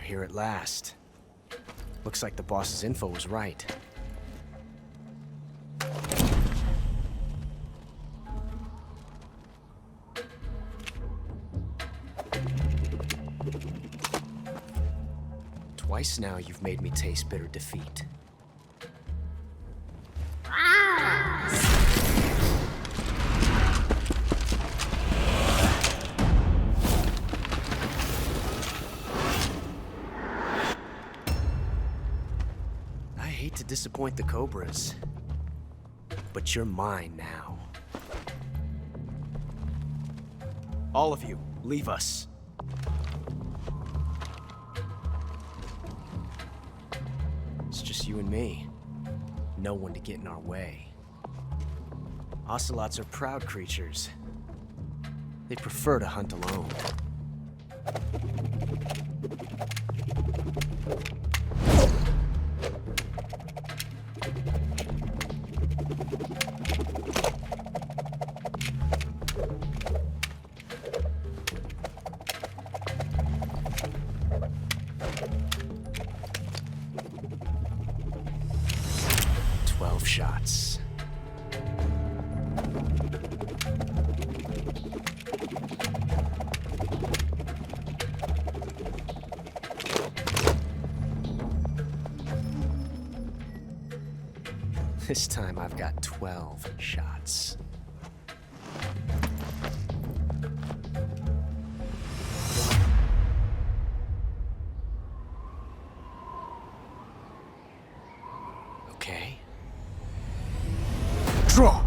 here at last. Looks like the boss's info was right. Twice now you've made me taste bitter defeat. I hate to disappoint the Cobras, but you're mine now. All of you, leave us. It's just you and me. No one to get in our way. Ocelots are proud creatures. They prefer to hunt alone. Shots. This time I've got 12 shots. Okay. Draw!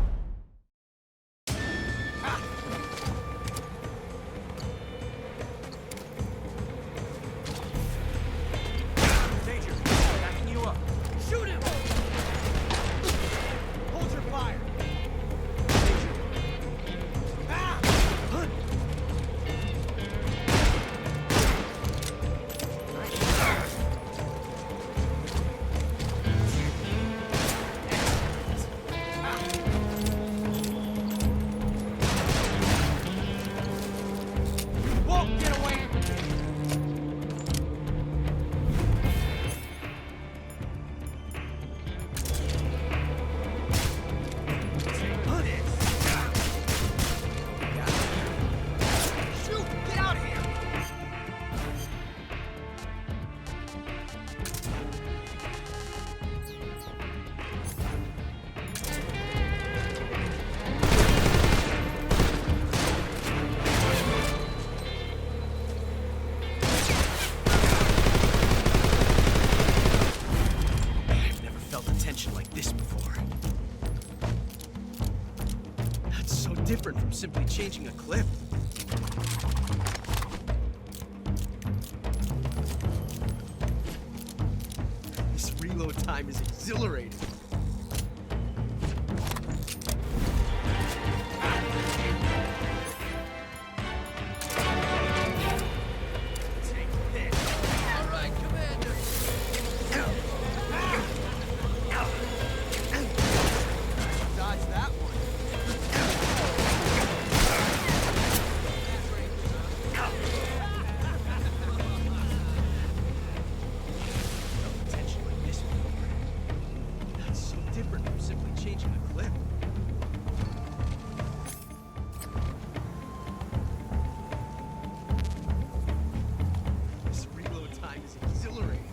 Danger! Backing you up! Shoot him! Hold your fire! Danger! Ah! Hunt! Won't get away! Hunt it! Shoot! Get out of here! I've never felt a tension like this before. That's so different from simply changing a clip. This reload time is exhilarating. Take this! All right, Commander! Dodge that one. Felt tension like this before. That's so different from simply changing a clip. This reload time is exhilarating.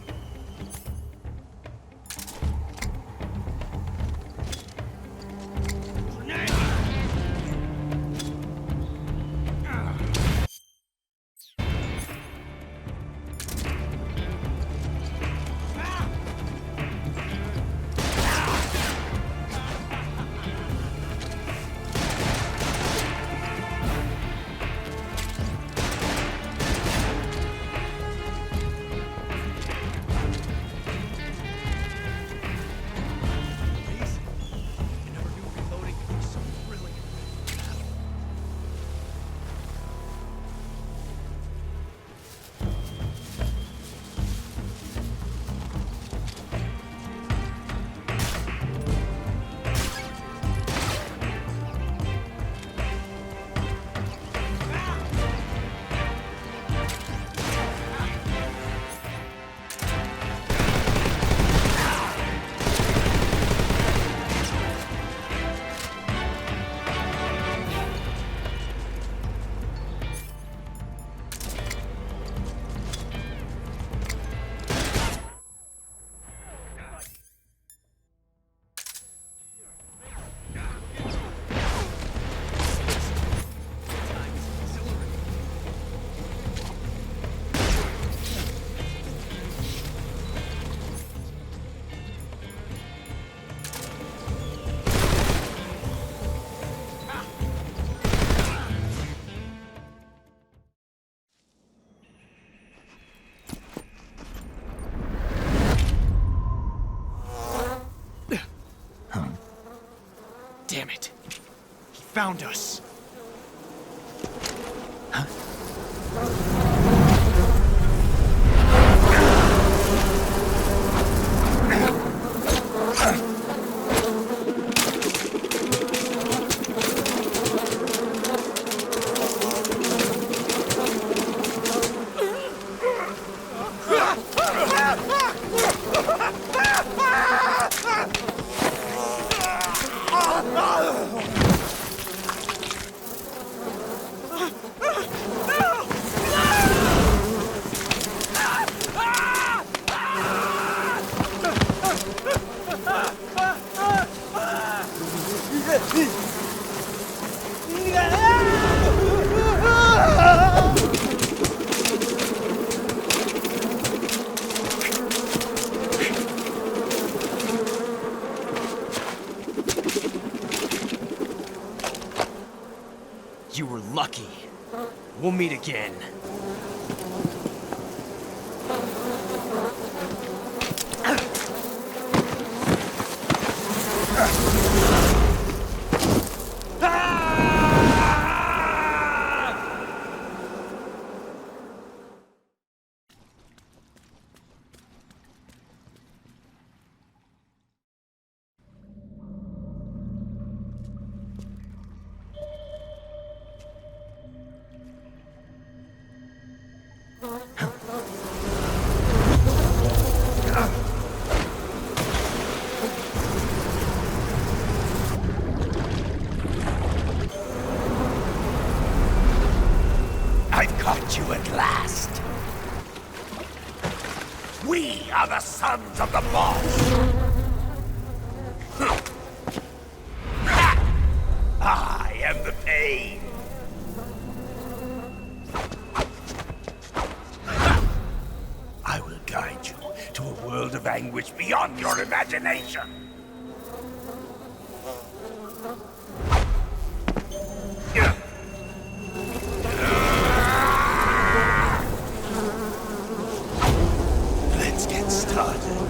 found us. You were lucky. We'll meet again. I've caught you at last. We are the sons of the boss. I am the pain. I will guide you to a world of anguish beyond your imagination. Let's get started.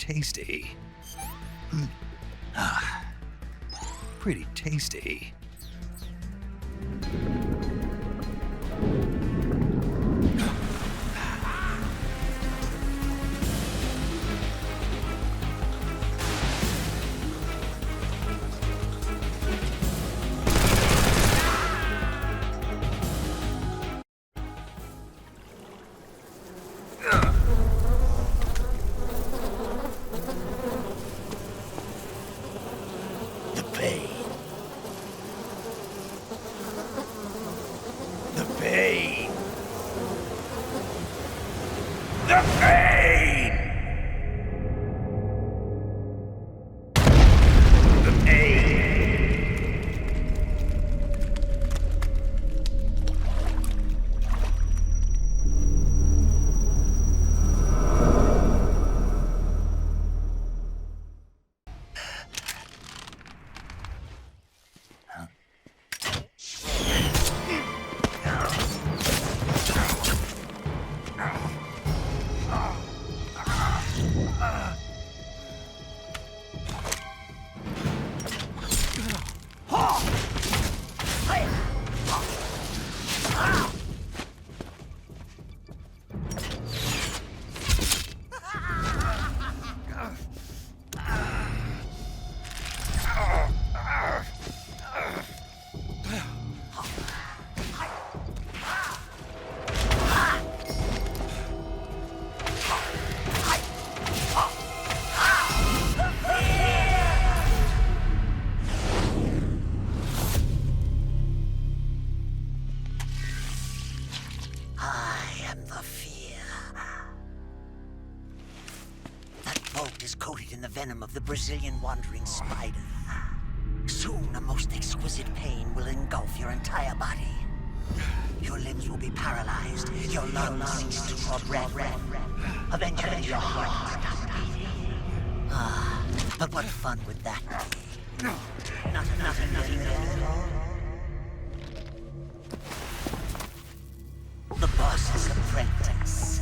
tasty. Pretty tasty. The pain. The pain. The pain. The pain. Coated in the venom of the Brazilian wandering spider. Soon, a most exquisite pain will engulf your entire body. Your limbs will be paralyzed, your lungs cease to draw breath. Eventually, your heart will stop beating. But what fun would that be? Nothing at all. The boss's apprentice.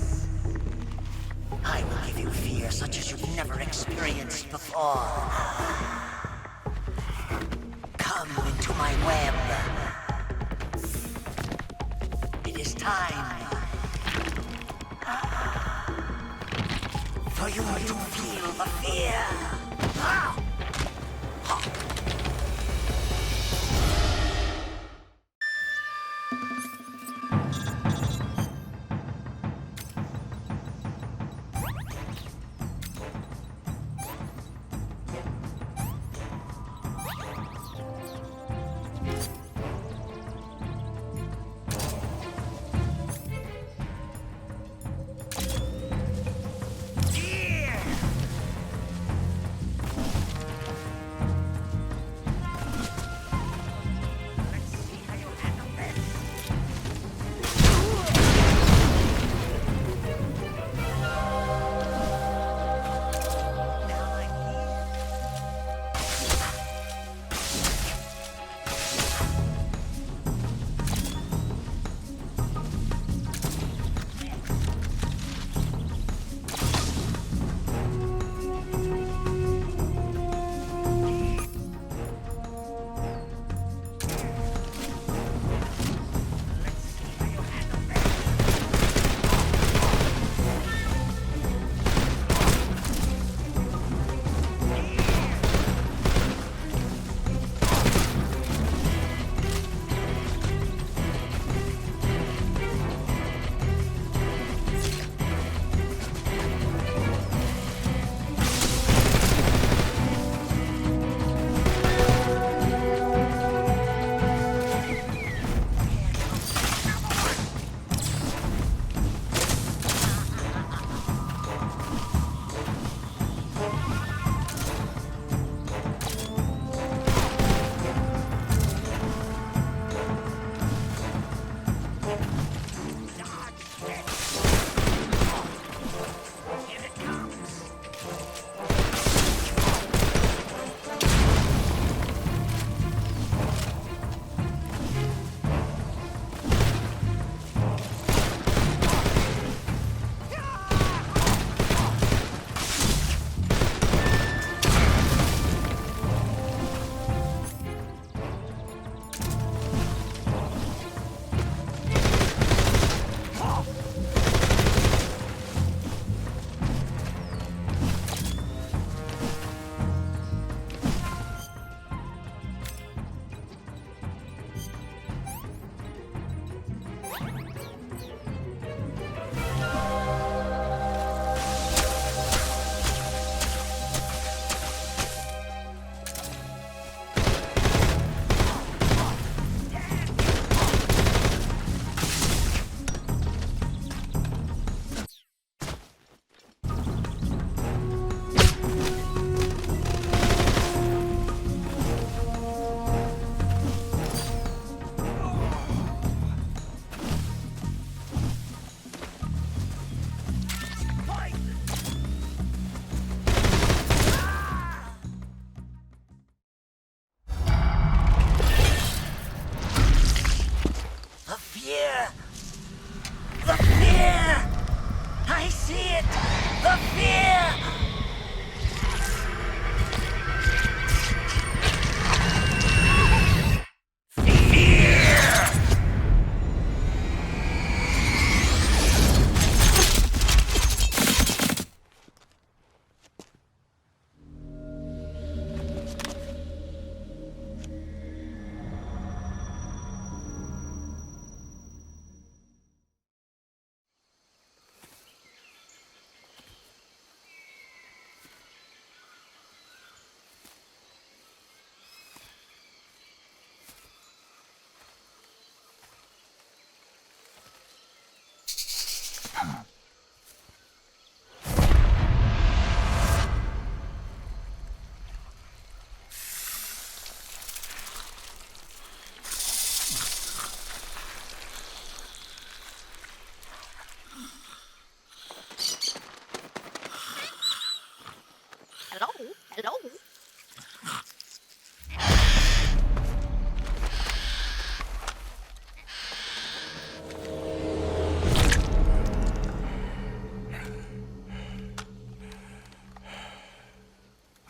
I will give you fear such as you've never experienced before. Come into my web. It is time for you to feel the fear.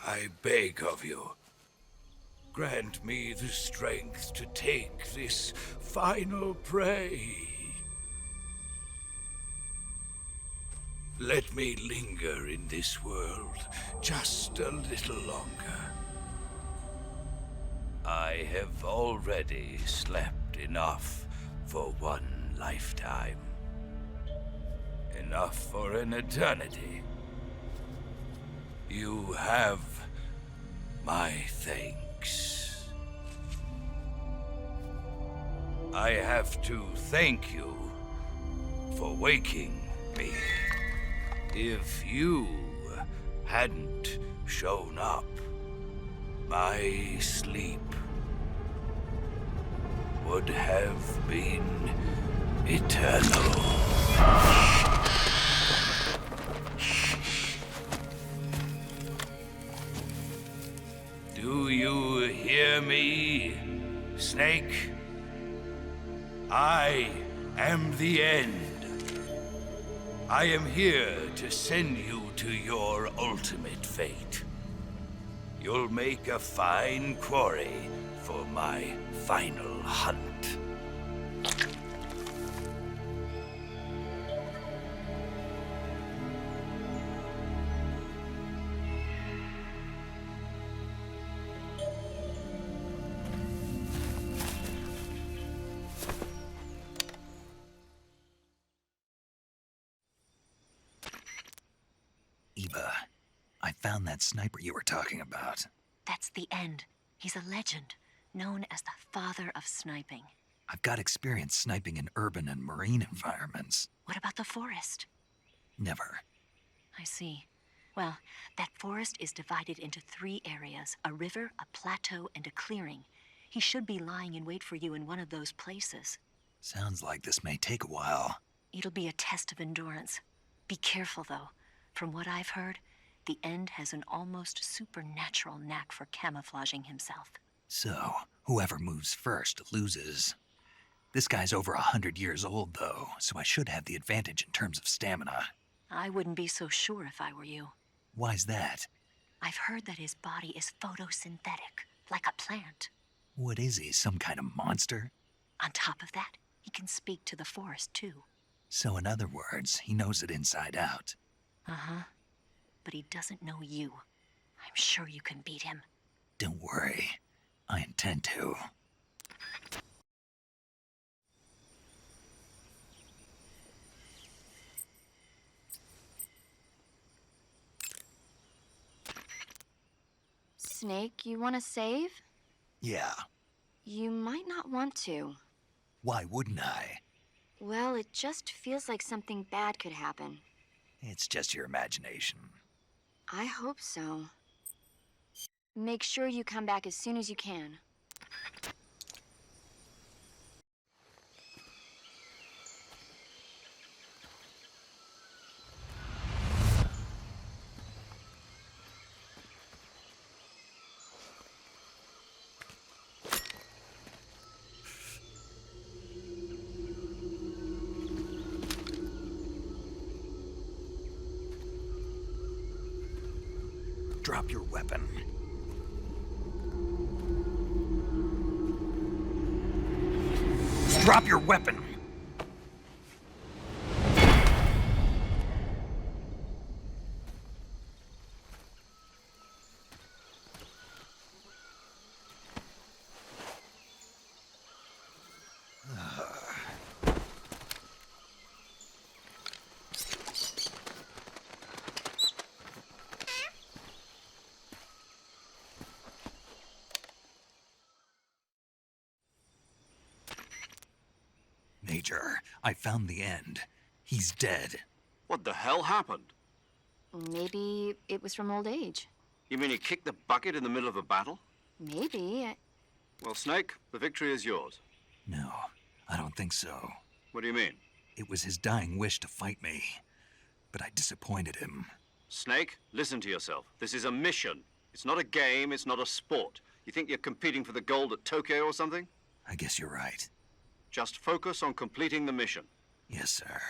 I beg of you, grant me the strength to take this final prey. Let me linger in this world just a little longer. I have already slept enough for one lifetime. Enough for an eternity. You have my thanks. I have to thank you for waking me. If you hadn't shown up, my sleep would have been eternal. Do you hear me, Snake? I am the end. I am here to send you to your ultimate fate. You'll make a fine quarry for my final hunt. Eva, I found that sniper you were talking about. That's the end. He's a legend, known as the father of sniping. I've got experience sniping in urban and marine environments. What about the forest? Never. I see. Well, that forest is divided into 3 areas, a river, a plateau, and a clearing. He should be lying in wait for you in one of those places. Sounds like this may take a while. It'll be a test of endurance. Be careful, though. From what I've heard, the End has an almost supernatural knack for camouflaging himself. So, whoever moves first loses. This guy's over 100 years old, though, so I should have the advantage in terms of stamina. I wouldn't be so sure if I were you. Why's that? I've heard that his body is photosynthetic, like a plant. What is he, some kind of monster? On top of that, he can speak to the forest, too. So in other words, he knows it inside out. Uh-huh. But he doesn't know you. I'm sure you can beat him. Don't worry. I intend to. Snake, you want to save? Yeah. You might not want to. Why wouldn't I? Well, it just feels like something bad could happen. It's just your imagination. I hope so. Make sure you come back as soon as you can. Drop your weapon. Drop your weapon! Major, I found the End. He's dead. What the hell happened? Maybe it was from old age. You mean he kicked the bucket in the middle of a battle? Maybe. Well, Snake, the victory is yours. No, I don't think so. What do you mean? It was his dying wish to fight me, but I disappointed him. Snake, listen to yourself. This is a mission. It's not a game, it's not a sport. You think you're competing for the gold at Tokyo or something? I guess you're right. Just focus on completing the mission. Yes, sir.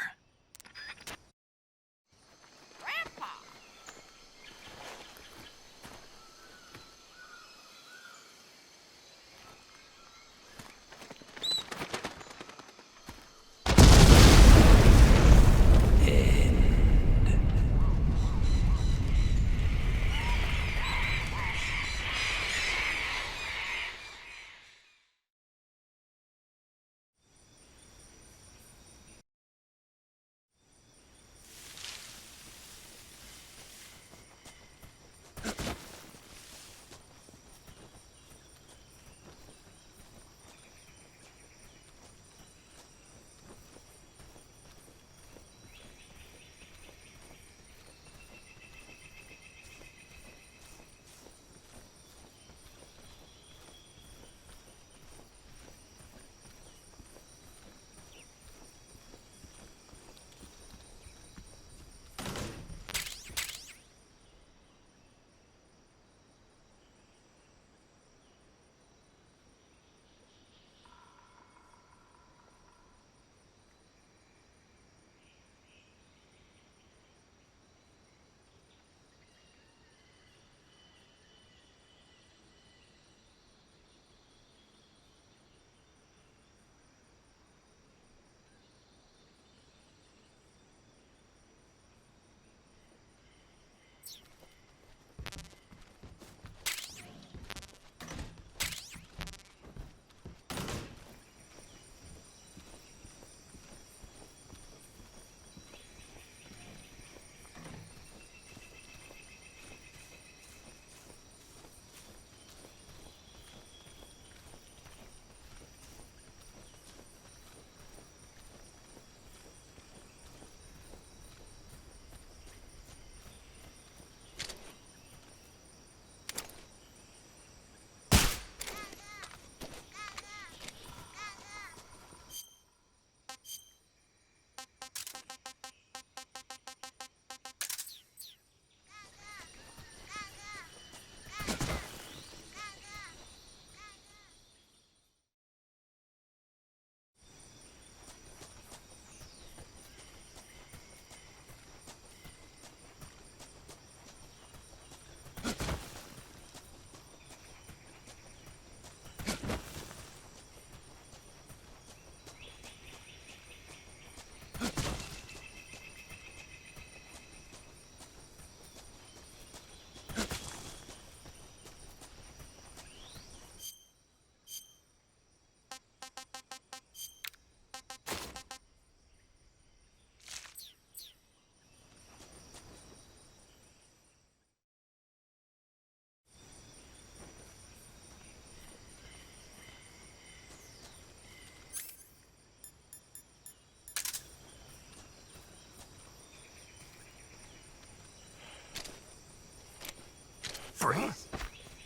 Freeze!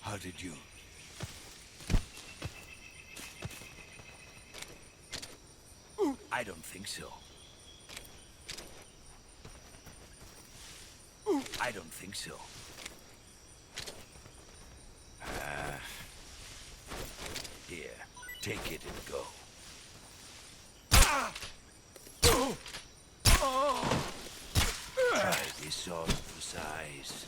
How did you... I don't think so. I don't think so. Here, take it and go. Try this on for size.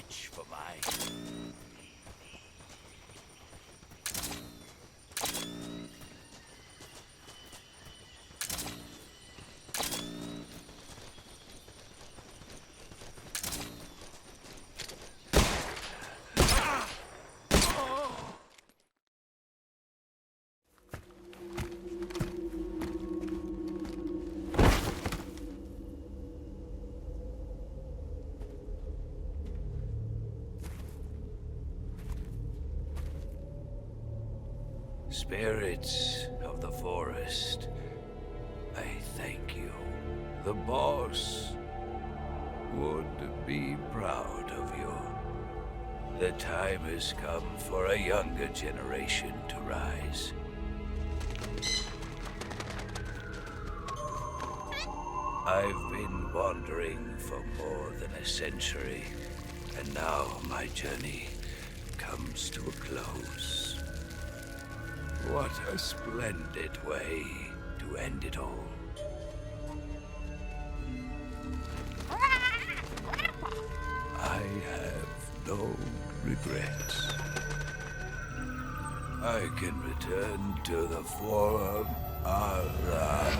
match for mine. Spirits of the forest, I thank you. The boss would be proud of you. The time has come for a younger generation to rise. I've been wandering for more than a century, and now my journey comes to a close. What a splendid way to end it all. I have no regrets. I can return to the Forum Ara.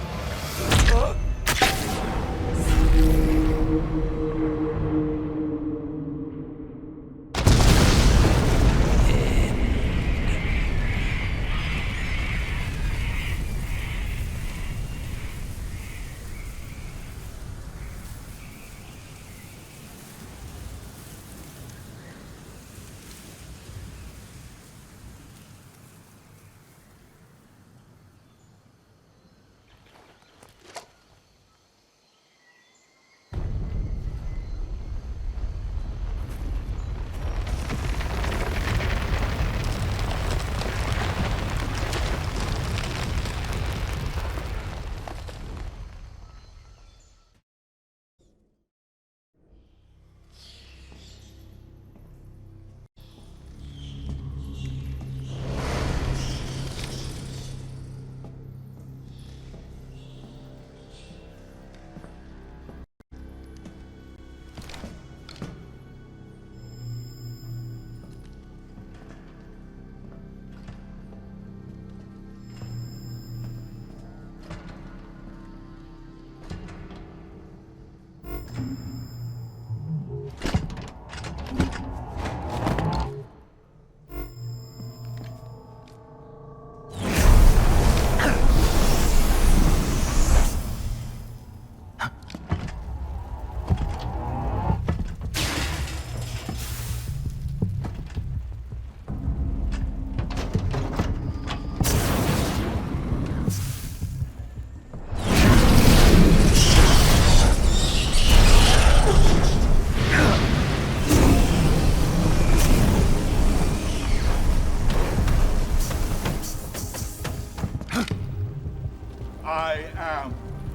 I am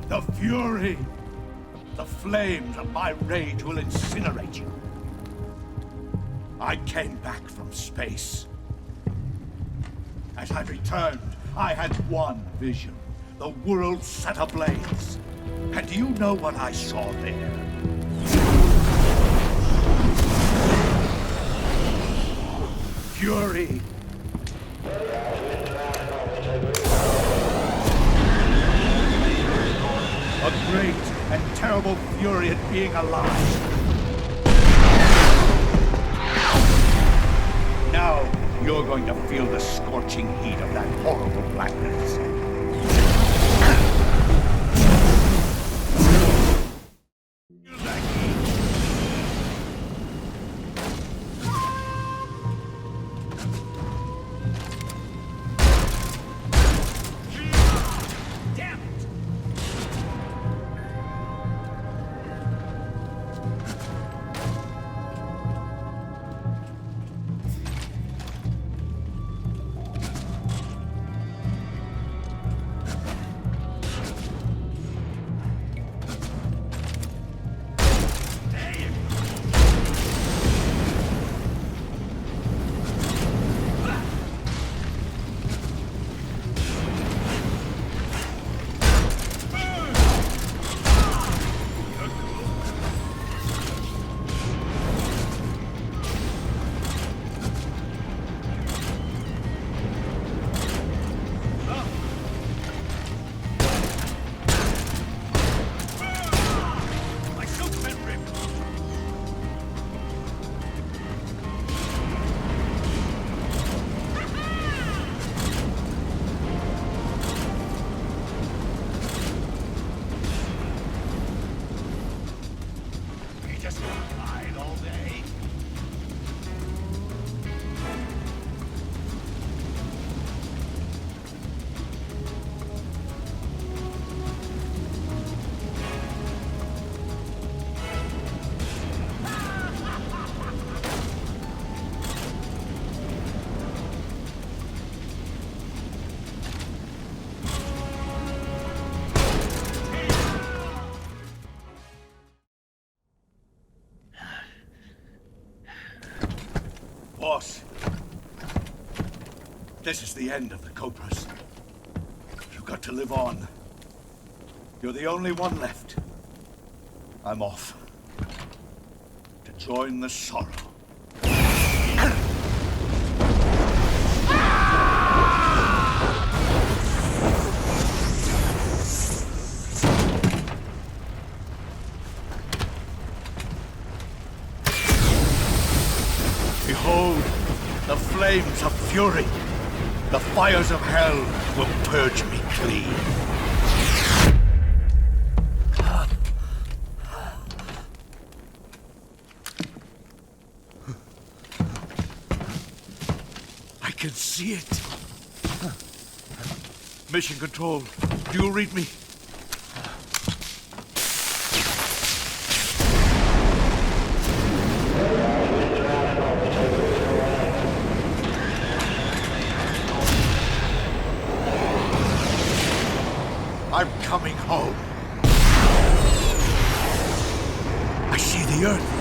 the Fury. The flames of my rage will incinerate you. I came back from space. As I returned, I had one vision. The world set ablaze. And do you know what I saw there? Fury. A great and terrible fury at being alive. Now, you're going to feel the scorching heat of that horrible blackness. Feel that heat. Damn it! boss. This is the end of the Cobras. You've got to live on. You're the only one left. I'm off. To join the sorrow. Behold, the flames of fury. The fires of hell will purge me clean. I can see it. Mission Control, do you read me? I'm coming home. I see the Earth.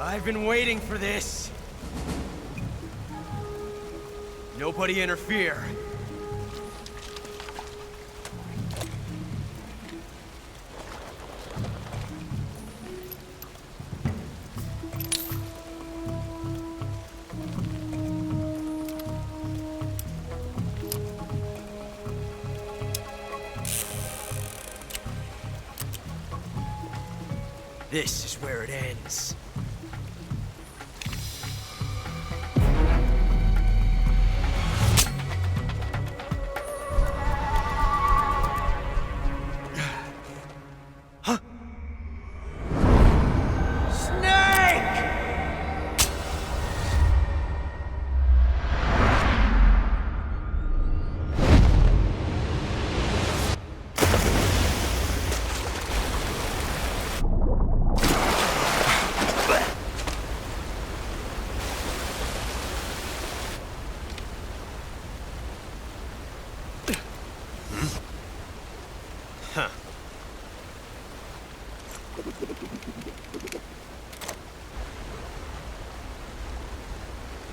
I've been waiting for this. Nobody interfere. This is where it ends.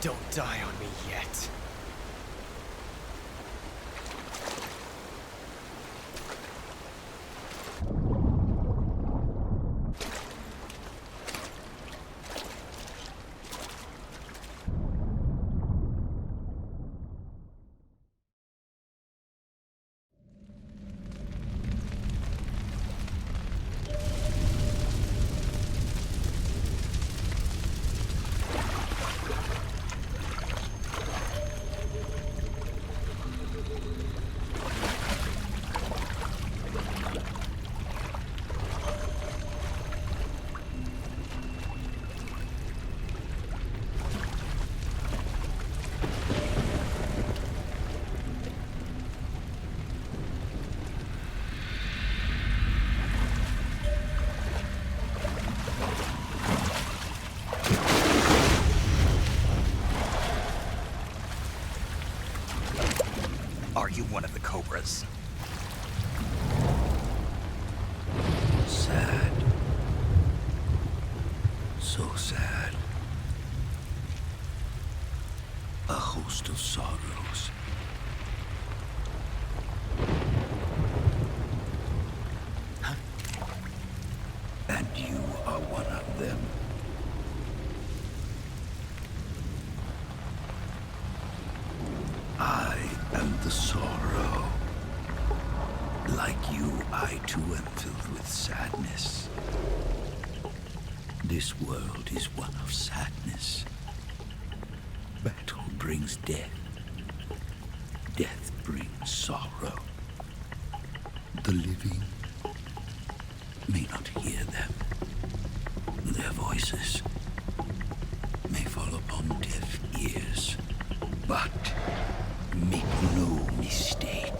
Don't die on me yet. was. Sad. So sad. A host of sorrows. And you are one of them. I am the sorrow. Like you, I too am filled with sadness. This world is one of sadness. Battle brings death. Death brings sorrow. The living may not hear them. Their voices may fall upon deaf ears. But make no mistake,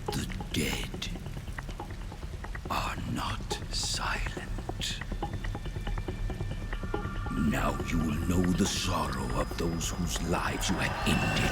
the dead are not silent. Now you will know the sorrow of those whose lives you have ended.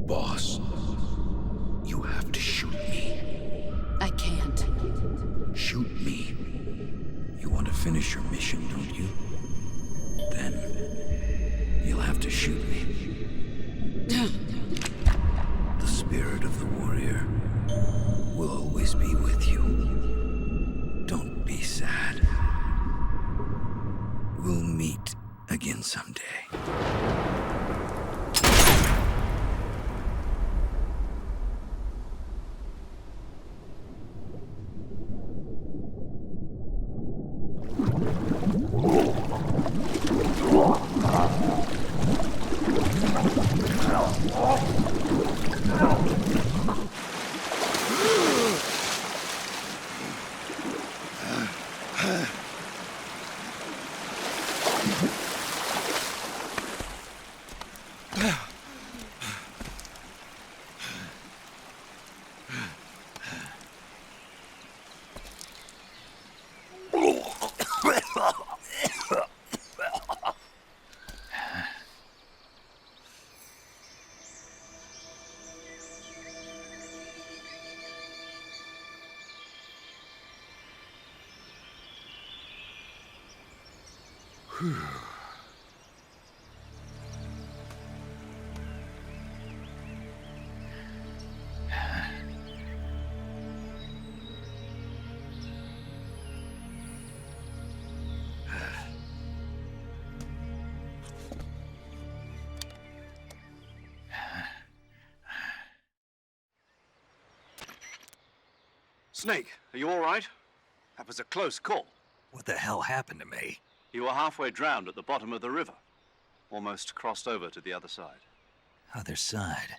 Boss, you have to shoot me. I can't. Shoot me. You want to finish your mission, don't you? Then you'll have to shoot me. The spirit of the warrior will always be with you. Don't be sad. We'll meet again someday. Snake, are you all right? That was a close call. What the hell happened to me? You were halfway drowned at the bottom of the river. Almost crossed over to the other side. Other side?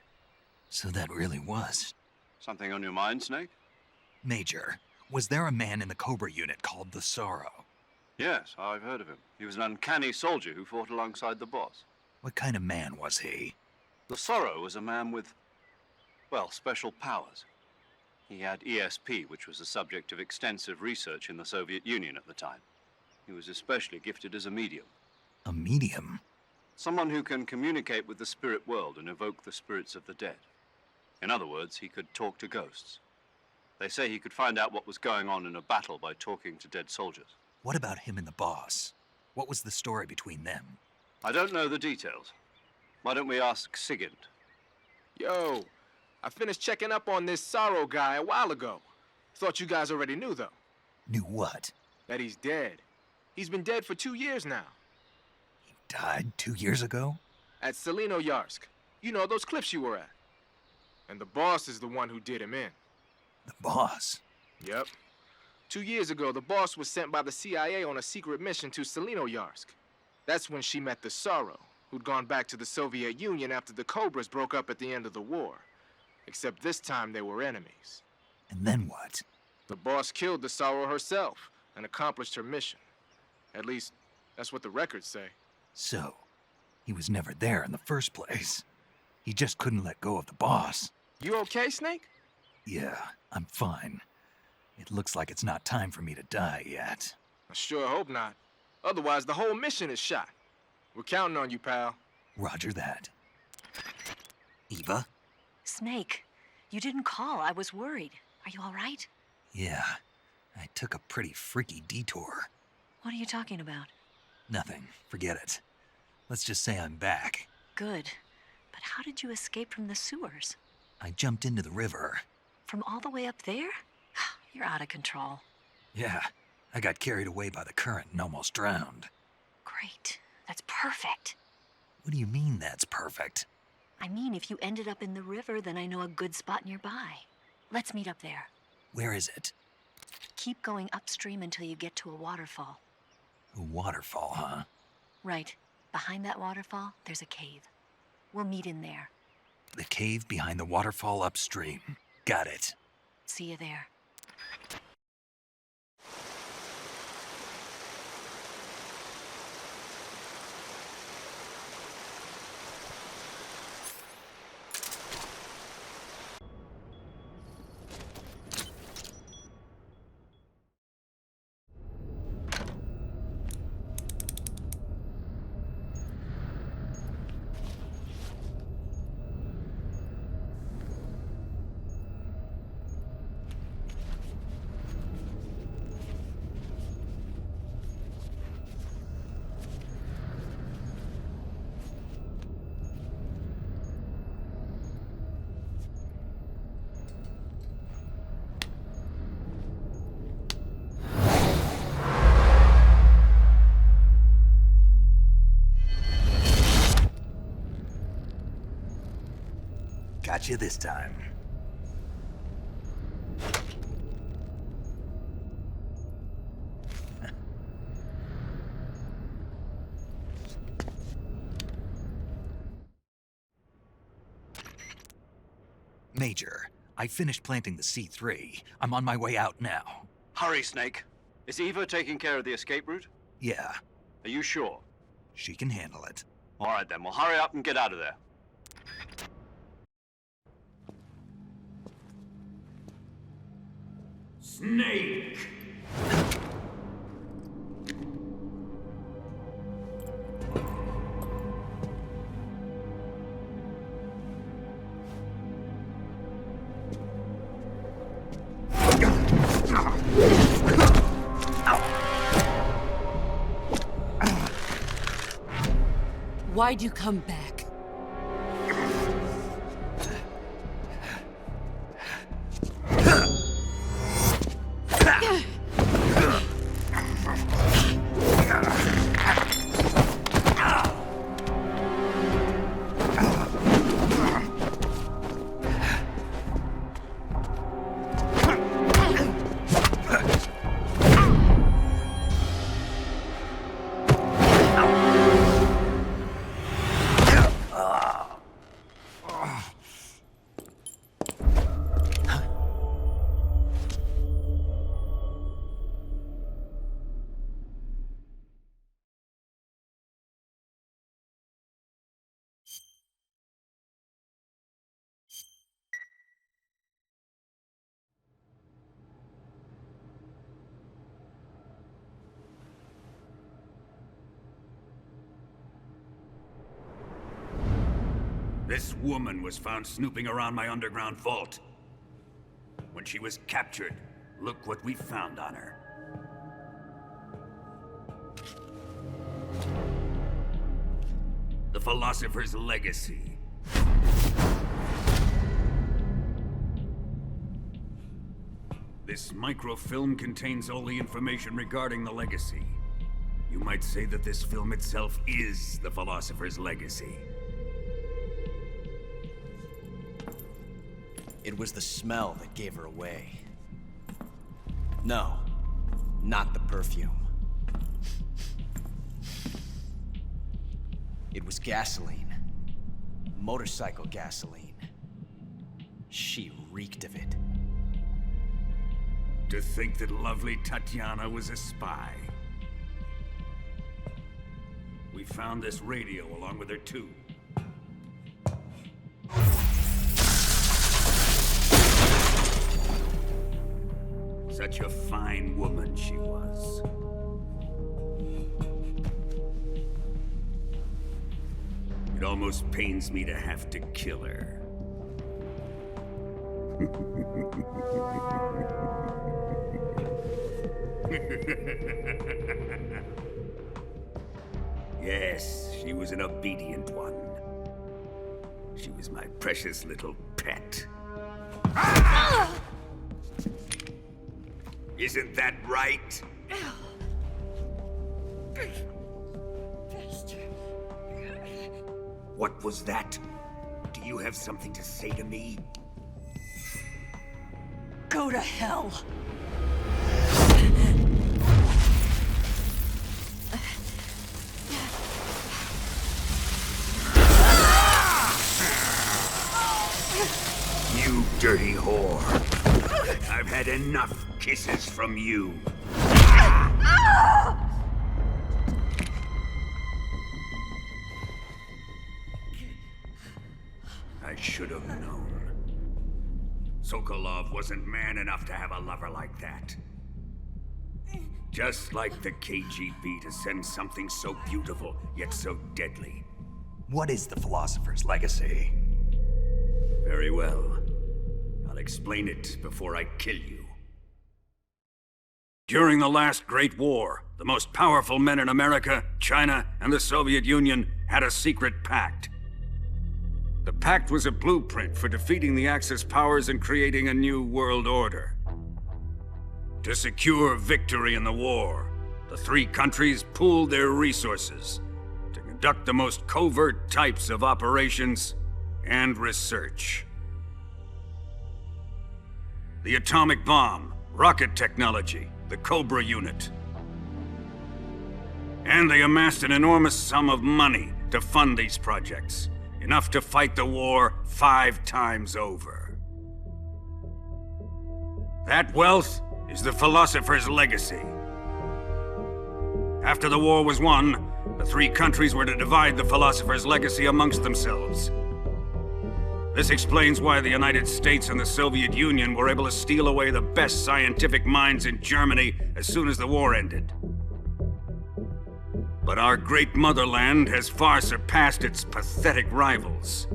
So that really was. Something on your mind, Snake? Major, was there a man in the Cobra unit called the Sorrow? Yes, I've heard of him. He was an uncanny soldier who fought alongside the boss. What kind of man was he? The Sorrow was a man with, well, special powers. He had ESP, which was the subject of extensive research in the Soviet Union at the time. He was especially gifted as a medium. A medium? Someone who can communicate with the spirit world and evoke the spirits of the dead. In other words, he could talk to ghosts. They say he could find out what was going on in a battle by talking to dead soldiers. What about him and the boss? What was the story between them? I don't know the details. Why don't we ask Sigint? Yo, I finished checking up on this Sorrow guy a while ago. Thought you guys already knew, though. Knew what? That he's dead. He's been dead for 2 years now. He died 2 years ago? At Selino-Yarsk. You know, those cliffs you were at. And the boss is the one who did him in. The boss? Yep. 2 years ago, the boss was sent by the CIA on a secret mission to Selino-Yarsk. That's when she met the Sorrow, who'd gone back to the Soviet Union after the Cobras broke up at the end of the war. Except this time they were enemies. And then what? The boss killed the Sorrow herself and accomplished her mission. At least, that's what the records say. So, he was never there in the first place. He just couldn't let go of the boss. You okay, Snake? Yeah, I'm fine. It looks like it's not time for me to die yet. I sure hope not. Otherwise, the whole mission is shot. We're counting on you, pal. Roger that. Eva? Snake, you didn't call. I was worried. Are you all right? Yeah, I took a pretty freaky detour. What are you talking about? Nothing. Forget it. Let's just say I'm back. Good. But how did you escape from the sewers? I jumped into the river. From all the way up there? You're out of control. Yeah, I got carried away by the current and almost drowned. Great. That's perfect. What do you mean that's perfect? I mean, if you ended up in the river, then I know a good spot nearby. Let's meet up there. Where is it? Keep going upstream until you get to a waterfall. A waterfall, huh? Right. Behind that waterfall, there's a cave. We'll meet in there. The cave behind the waterfall upstream. Got it. See you there. Got you this time. Major, I finished planting the C3. I'm on my way out now. Hurry, Snake. Is Eva taking care of the escape route? Yeah, Are you sure? she can handle it. All right, then. Well, hurry up and get out of there. Snake! Why'd you come back? This woman was found snooping around my underground vault. When she was captured, look what we found on her. The Philosopher's Legacy. This microfilm contains all the information regarding the Legacy. You might say that this film itself is the Philosopher's Legacy. It was the smell that gave her away. No, not the perfume. It was gasoline. Motorcycle gasoline. She reeked of it. To think that lovely Tatiana was a spy. We found this radio along with her too. Such a fine woman she was. It almost pains me to have to kill her. Yes, she was an obedient one. She was my precious little pet. Ah! Isn't that right? What was that? Do you have something to say to me? Go to hell. You dirty whore. I've had enough kisses from you. I should have known. Sokolov wasn't man enough to have a lover like that. Just like the KGB to send something so beautiful, yet so deadly. What is the Philosopher's Legacy? Very well. I'll explain it before I kill you. During the last Great War, the most powerful men in America, China, and the Soviet Union had a secret pact. The pact was a blueprint for defeating the Axis powers and creating a new world order. To secure victory in the war, the three countries pooled their resources to conduct the most covert types of operations and research. The atomic bomb, rocket technology, the Cobra unit. And they amassed an enormous sum of money to fund these projects, enough to fight the war 5 times over. That wealth is the Philosopher's Legacy. After the war was won, the three countries were to divide the Philosopher's Legacy amongst themselves. This explains why the United States and the Soviet Union were able to steal away the best scientific minds in Germany as soon as the war ended. But our great motherland has far surpassed its pathetic rivals.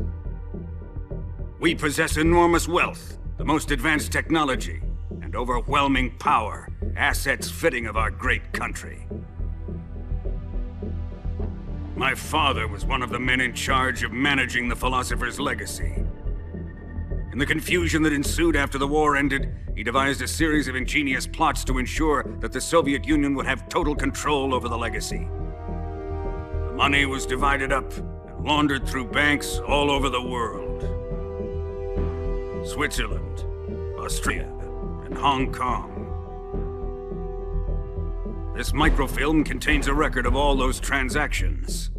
We possess enormous wealth, the most advanced technology, and overwhelming power, assets fitting of our great country. My father was one of the men in charge of managing the Philosopher's Legacy. In the confusion that ensued after the war ended, he devised a series of ingenious plots to ensure that the Soviet Union would have total control over the Legacy. The money was divided up and laundered through banks all over the world. Switzerland, Austria, and Hong Kong. This microfilm contains a record of all those transactions.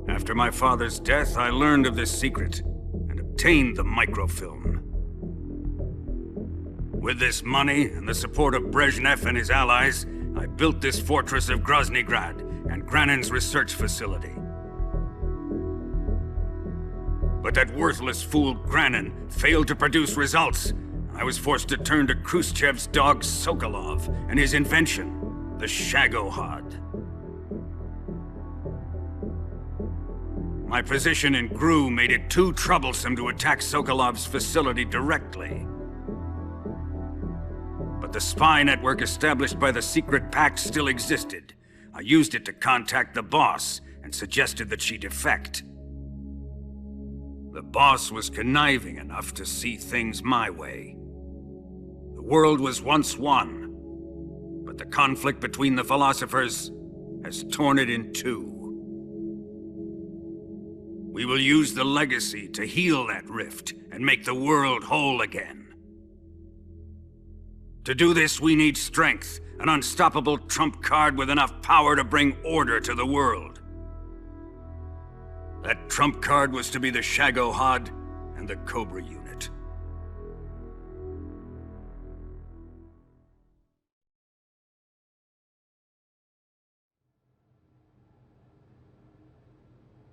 After my father's death, I learned of this secret and obtained the microfilm. With this money and the support of Brezhnev and his allies, I built this fortress of Groznygrad and Granin's research facility. But that worthless fool Granin failed to produce results. I was forced to turn to Khrushchev's dog Sokolov and his invention, the Shagohod. My position in Gru made it too troublesome to attack Sokolov's facility directly. But the spy network established by the secret pact still existed. I used it to contact the boss and suggested that she defect. The boss was conniving enough to see things my way. The world was once one, but the conflict between the philosophers has torn it in two. We will use the legacy to heal that rift and make the world whole again. To do this, we need strength, an unstoppable trump card with enough power to bring order to the world. That trump card was to be the Shagohod and the Cobra unit.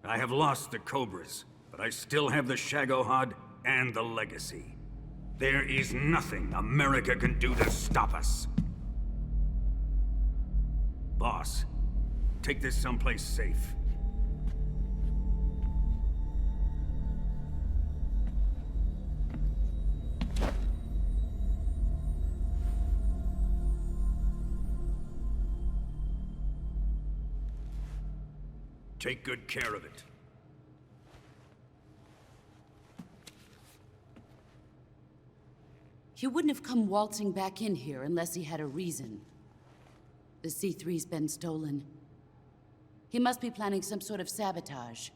I have lost the Cobras, but I still have the Shagohod and the legacy. There is nothing America can do to stop us. Boss, take this someplace safe. Take good care of it. He wouldn't have come waltzing back in here unless he had a reason. The C3's been stolen. He must be planning some sort of sabotage.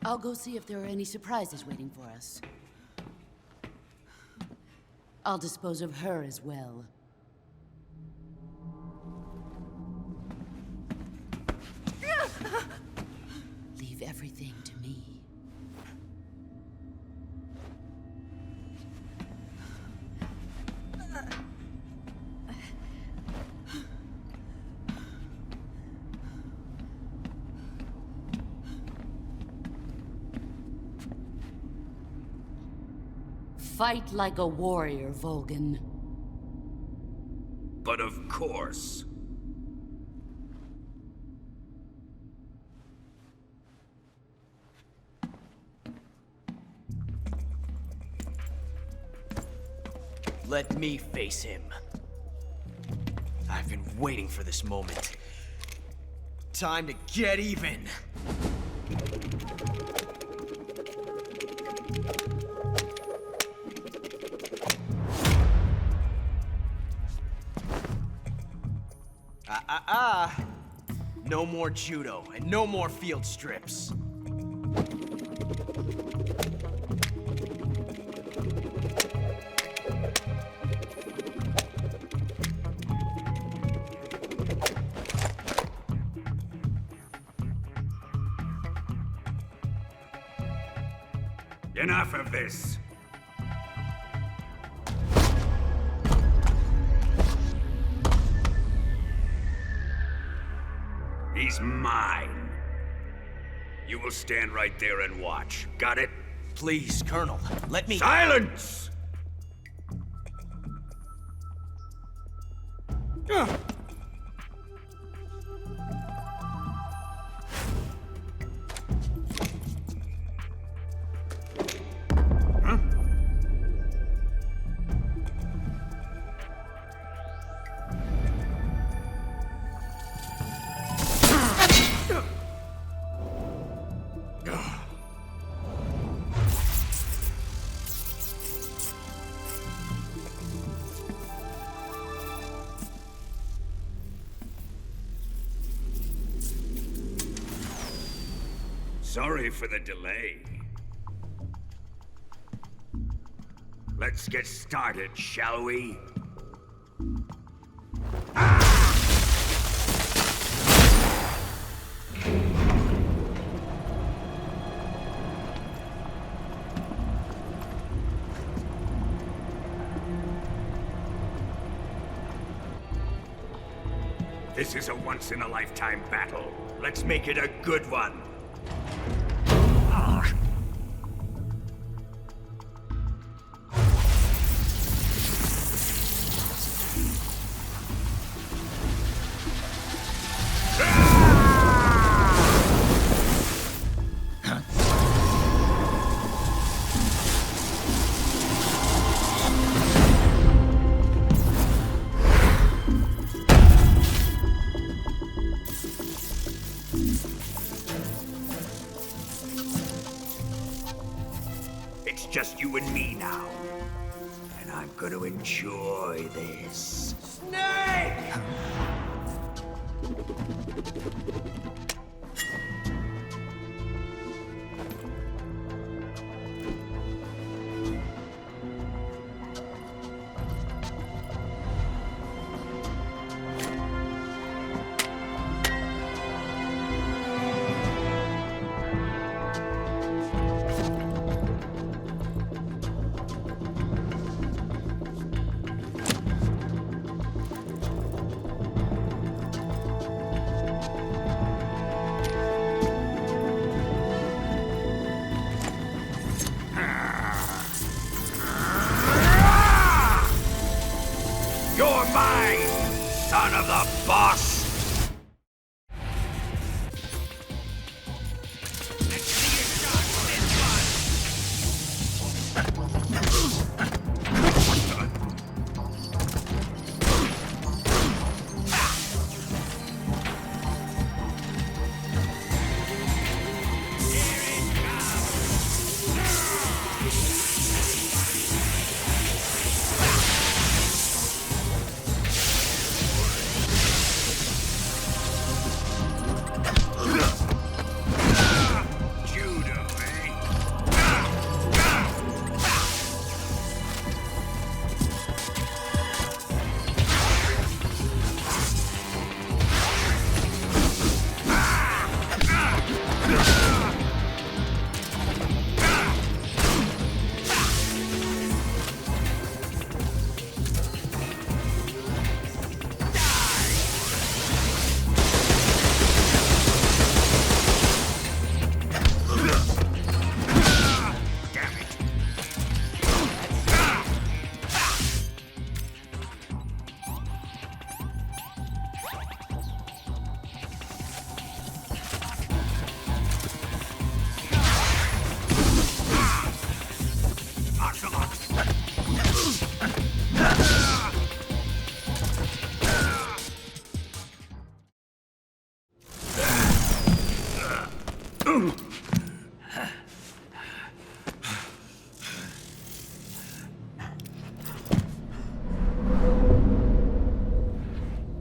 I'll go see if there are any surprises waiting for us. I'll dispose of her as well. Leave everything to me. Fight like a warrior, Volgin. But of course. Let me face him. I've been waiting for this moment. Time to get even. No more judo, and no more field strips. Enough of this. He's mine. You will stand right there and watch. Got it? Please, Colonel, let me— Silence! Sorry for the delay. Let's get started, shall we? This is a once-in-a-lifetime battle. Let's make it a good one. just you and me now. And I'm gonna enjoy this. Snake! You're mine, son of the boss!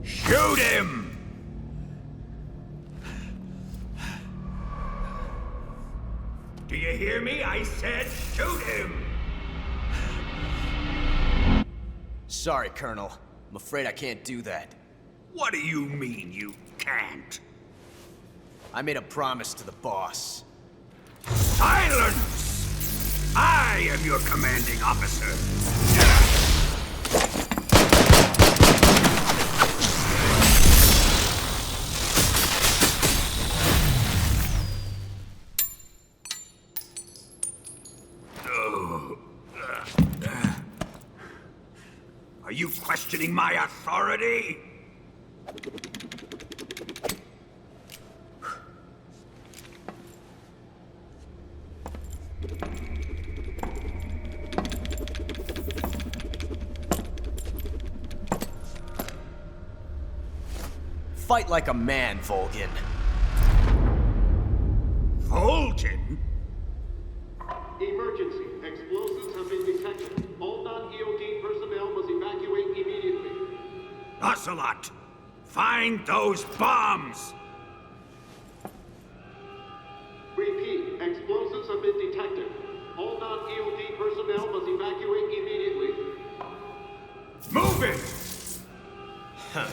Shoot him! Do you hear me? I said shoot him! Sorry, Colonel. I'm afraid I can't do that. What do you mean you can't? I made a promise to the boss. Silence! I am your commanding officer. Are you questioning my authority? Fight like a man, Volgin. Volgin? Emergency. Explosives have been detected. All non-EOD personnel must evacuate immediately. Ocelot, find those bombs! Repeat. Explosives have been detected. All non-EOD personnel must evacuate immediately. Move it! Huh.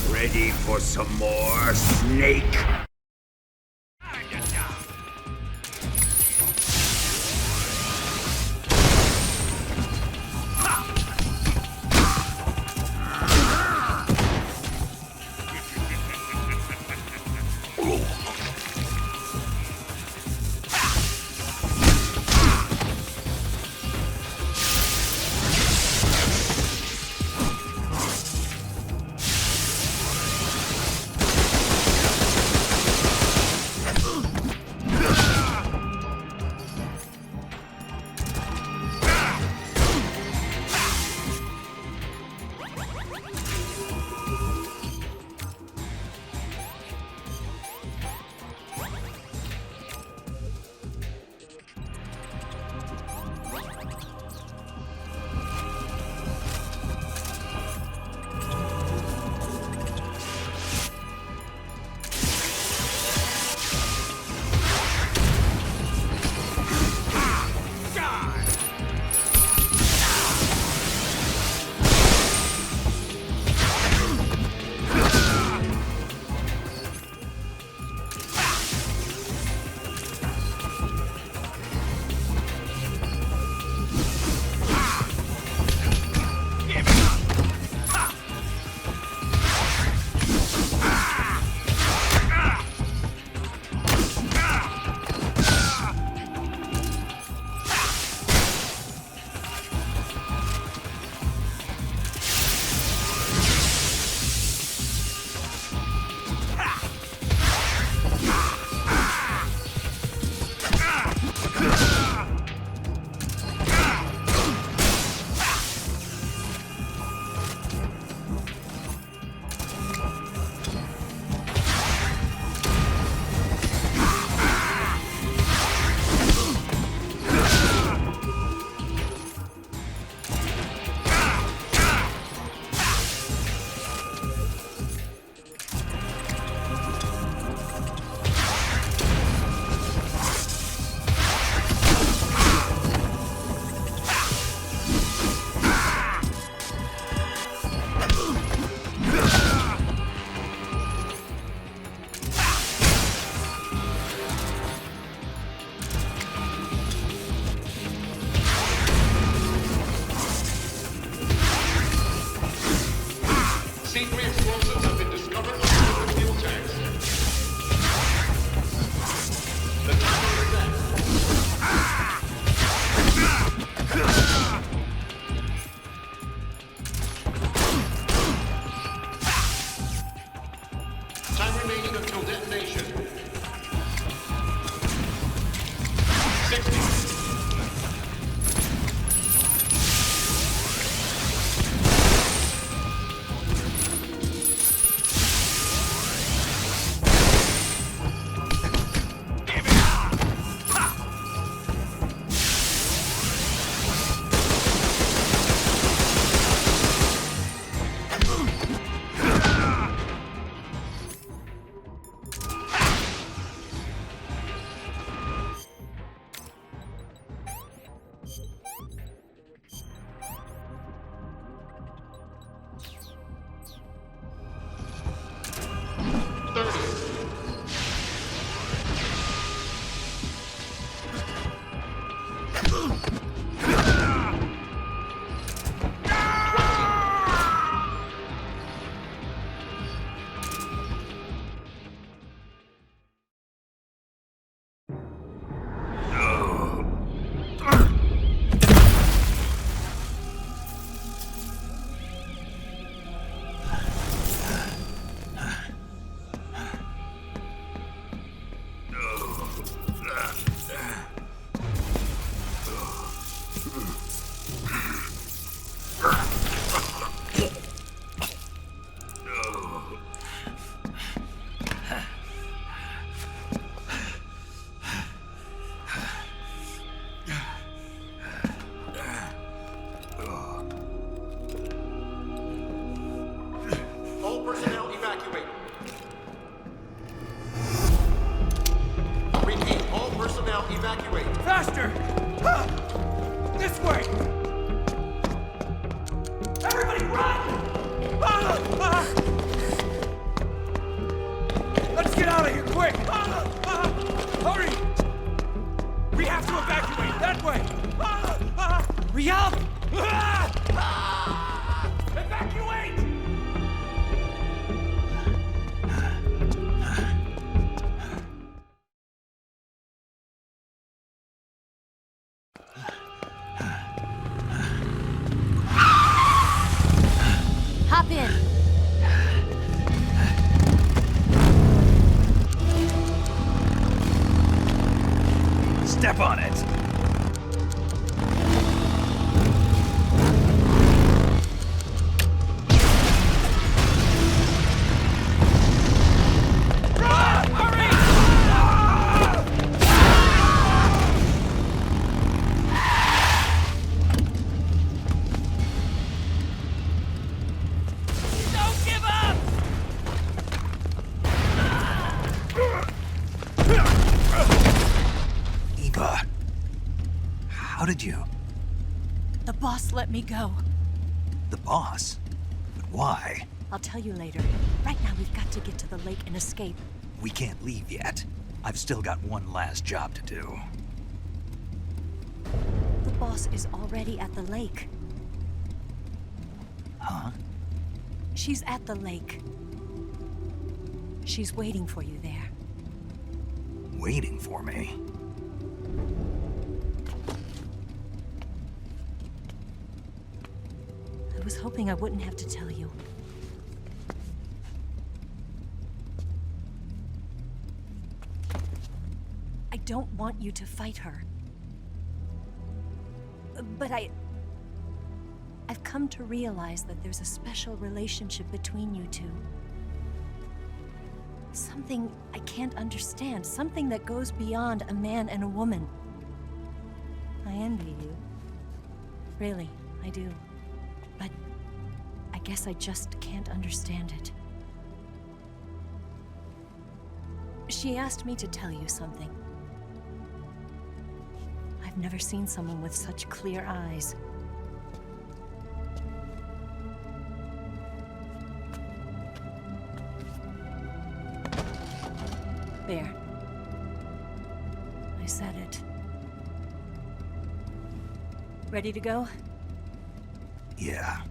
Ready for some more, Snake? All personnel evacuate. Repeat, all personnel evacuate. Faster! Ah! This way! Everybody run! Ah! Ah! Let's get out of here, quick! Ah! Ah! Hurry! We have to evacuate that way! Ah! Ah! Hurry up! Ah! Ah! Evacuate! Hop in. Step on it. Don't give up! Eva, how did you? The boss let me go. The boss? But why? I'll tell you later. Right now, we've got to get to the lake and escape. We can't leave yet. I've still got one last job to do. The boss is already at the lake. Huh? She's at the lake. She's waiting for you there. Waiting for me? I was hoping I wouldn't have to tell you. I don't want you to fight her. But I've come to realize that there's a special relationship between you two. Something I can't understand. Something that goes beyond a man and a woman. I envy you. Really, I do. But I guess I just can't understand it. She asked me to tell you something. I've never seen someone with such clear eyes. There. I said it. Ready to go? Yeah.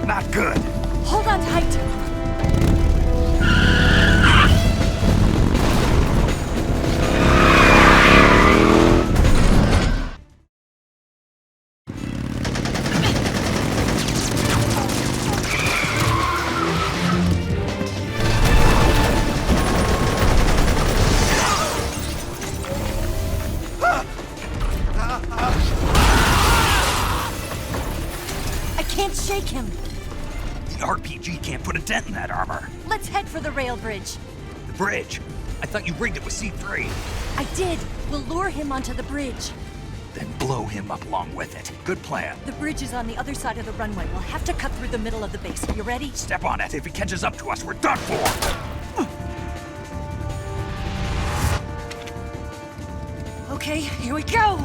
Not good. Hold on tight. I can't shake him. The RPG can't put a dent in that armor. Let's head for the rail bridge. The bridge. I thought you rigged it with C3. I did. We'll lure him onto the bridge. Then blow him up along with it. Good plan. The bridge is on the other side of the runway. We'll have to cut through the middle of the base. You ready? Step on it. If he catches up to us, we're done for. Okay, here we go!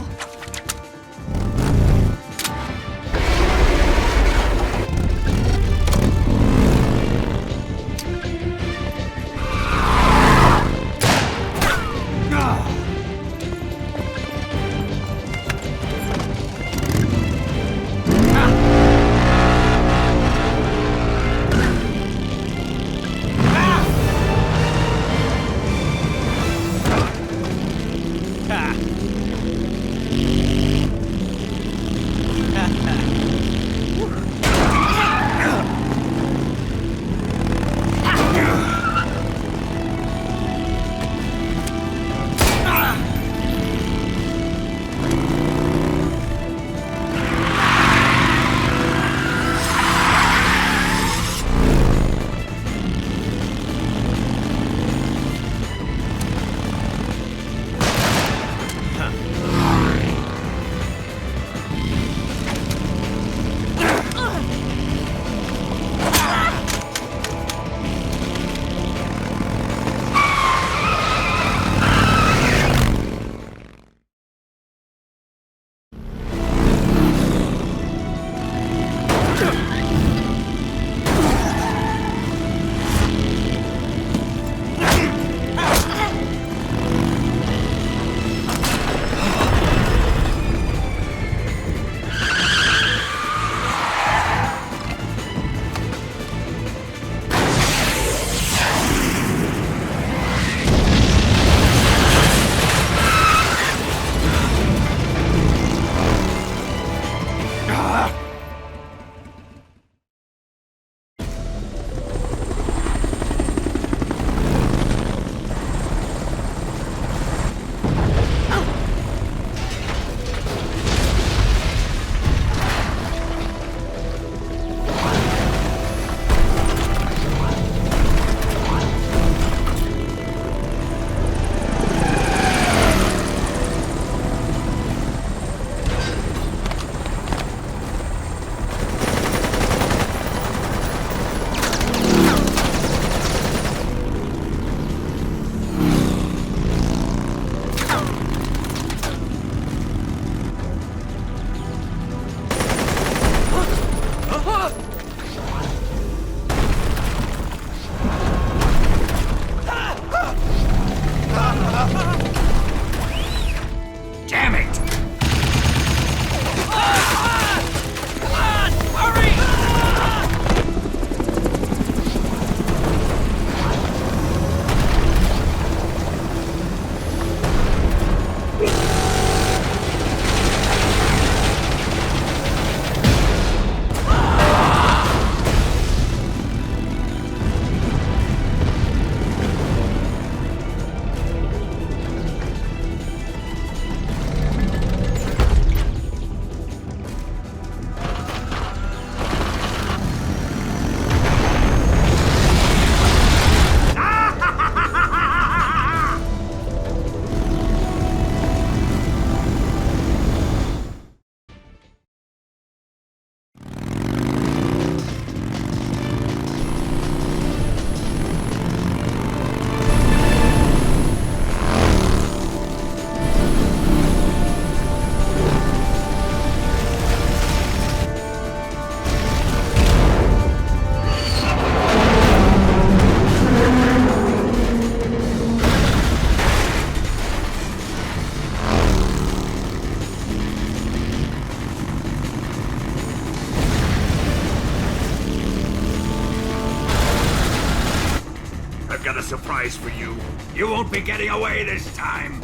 surprise for you. You won't be getting away this time.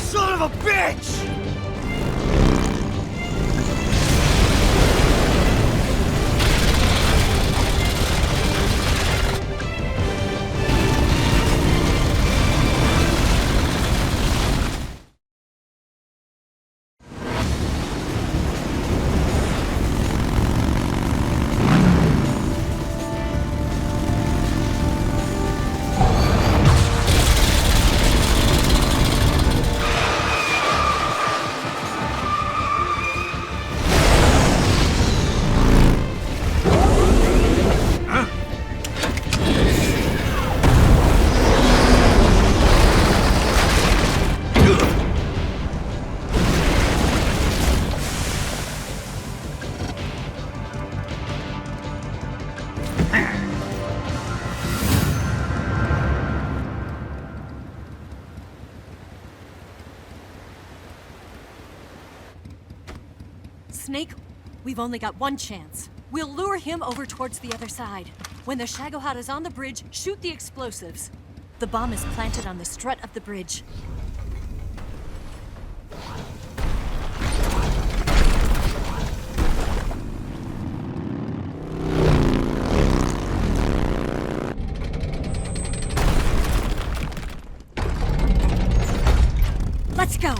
Son of a bitch! Snake, we've only got one chance. We'll lure him over towards the other side. When the Shagohod is on the bridge, shoot the explosives. The bomb is planted on the strut of the bridge. Let's go!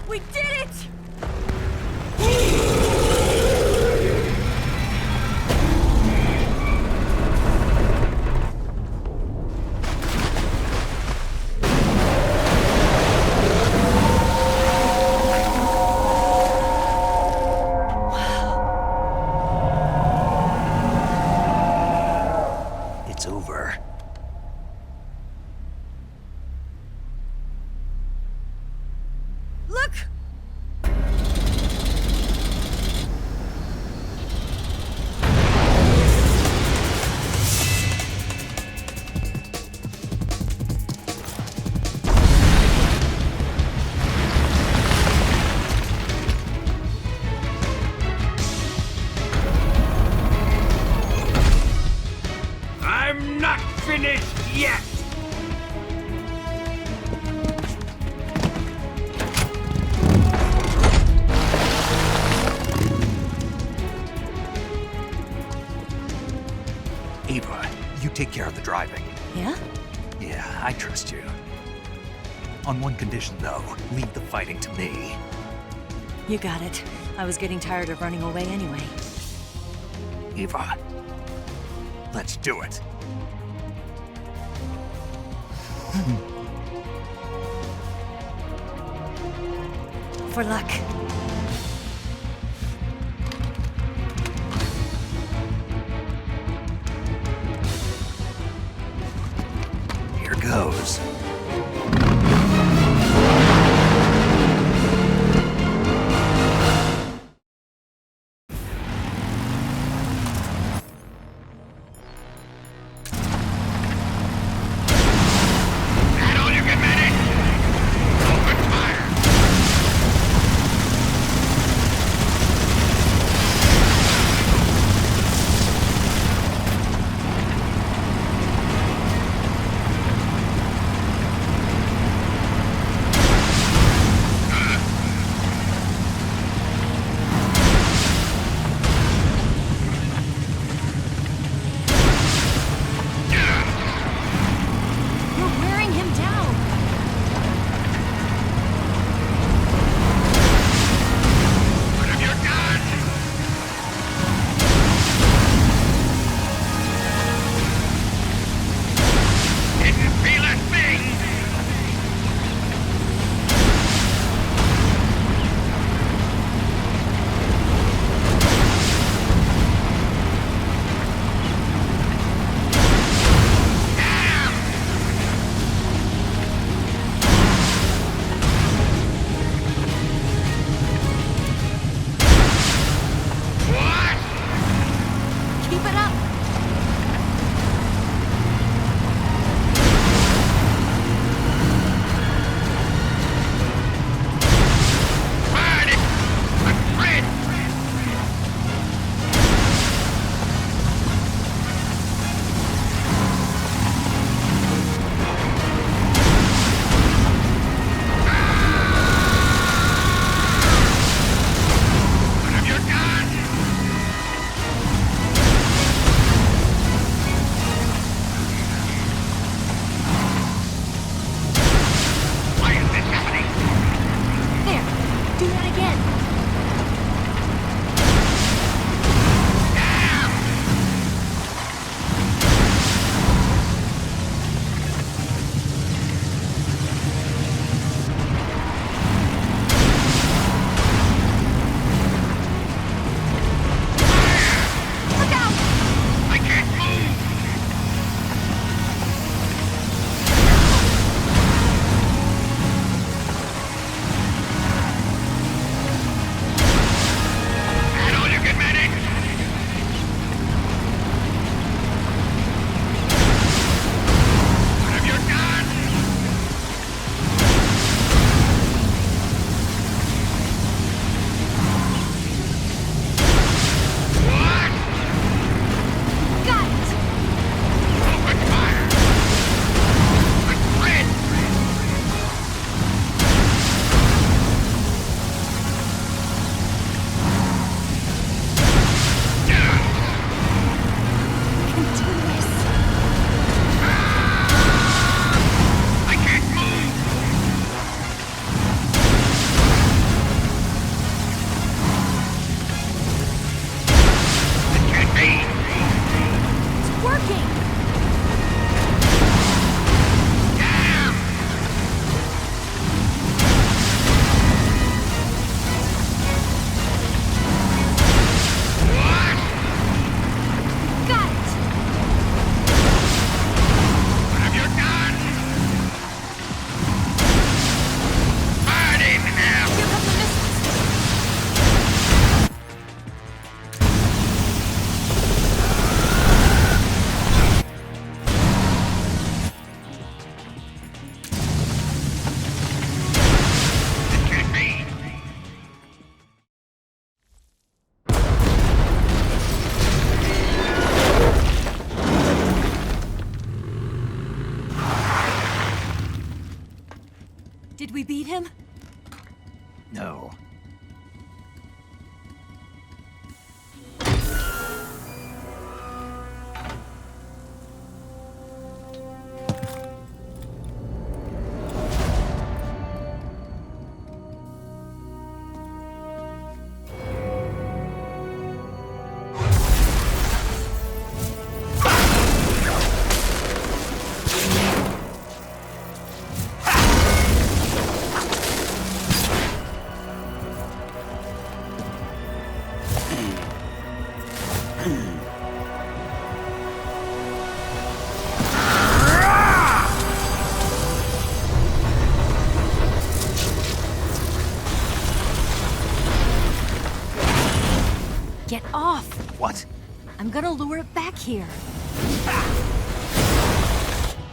We did it! It's over. Look! I'm not finished yet! Eva, you take care of the driving. Yeah? Yeah, I trust you. On one condition, though, leave the fighting to me. You got it. I was getting tired of running away anyway. Eva, let's do it. For luck. Here goes. That all you can manage? Open fire! we beat him? No. Get off! What? I'm gonna lure it back here.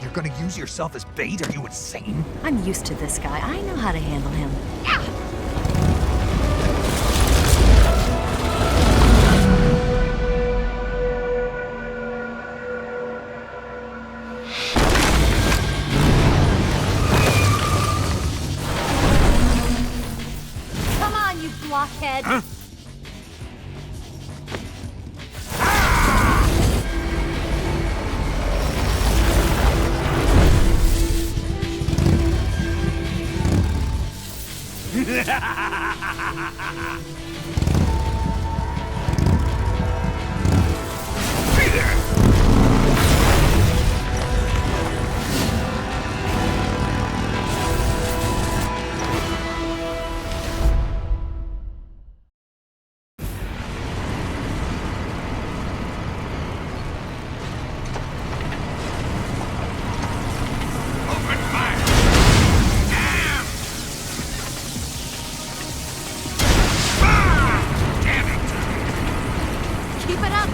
You're gonna use yourself as bait? Are you insane? I'm used to this guy. I know how to handle him. Come on, you blockhead! Huh? Keep it up!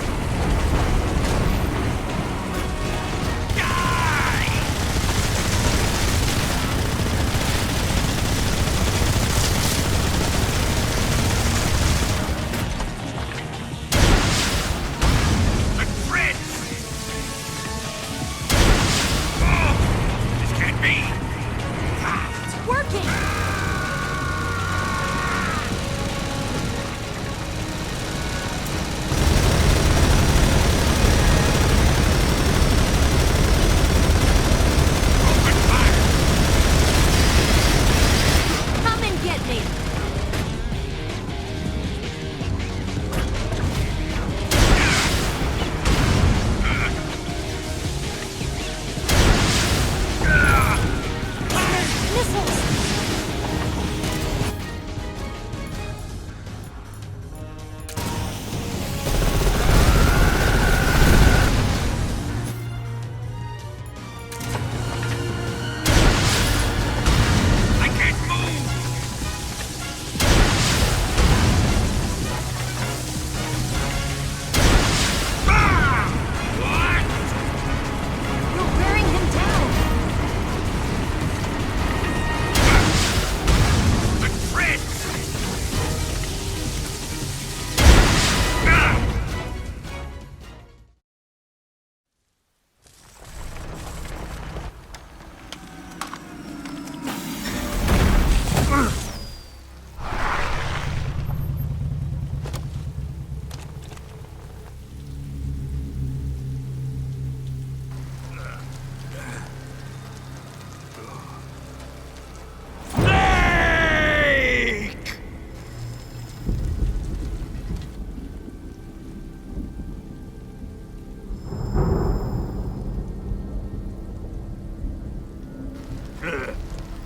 It's working! Come and get me! Missiles! I can't move! You're wearing him down!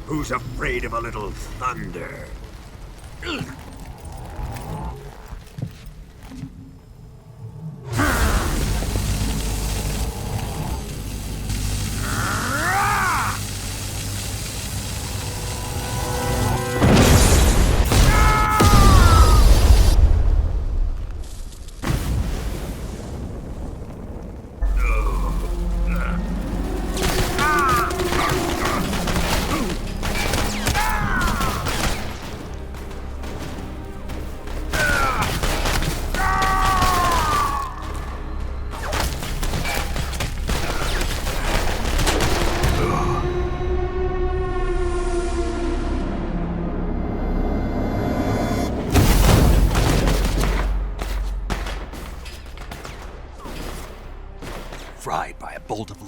Who's afraid of a little thunder?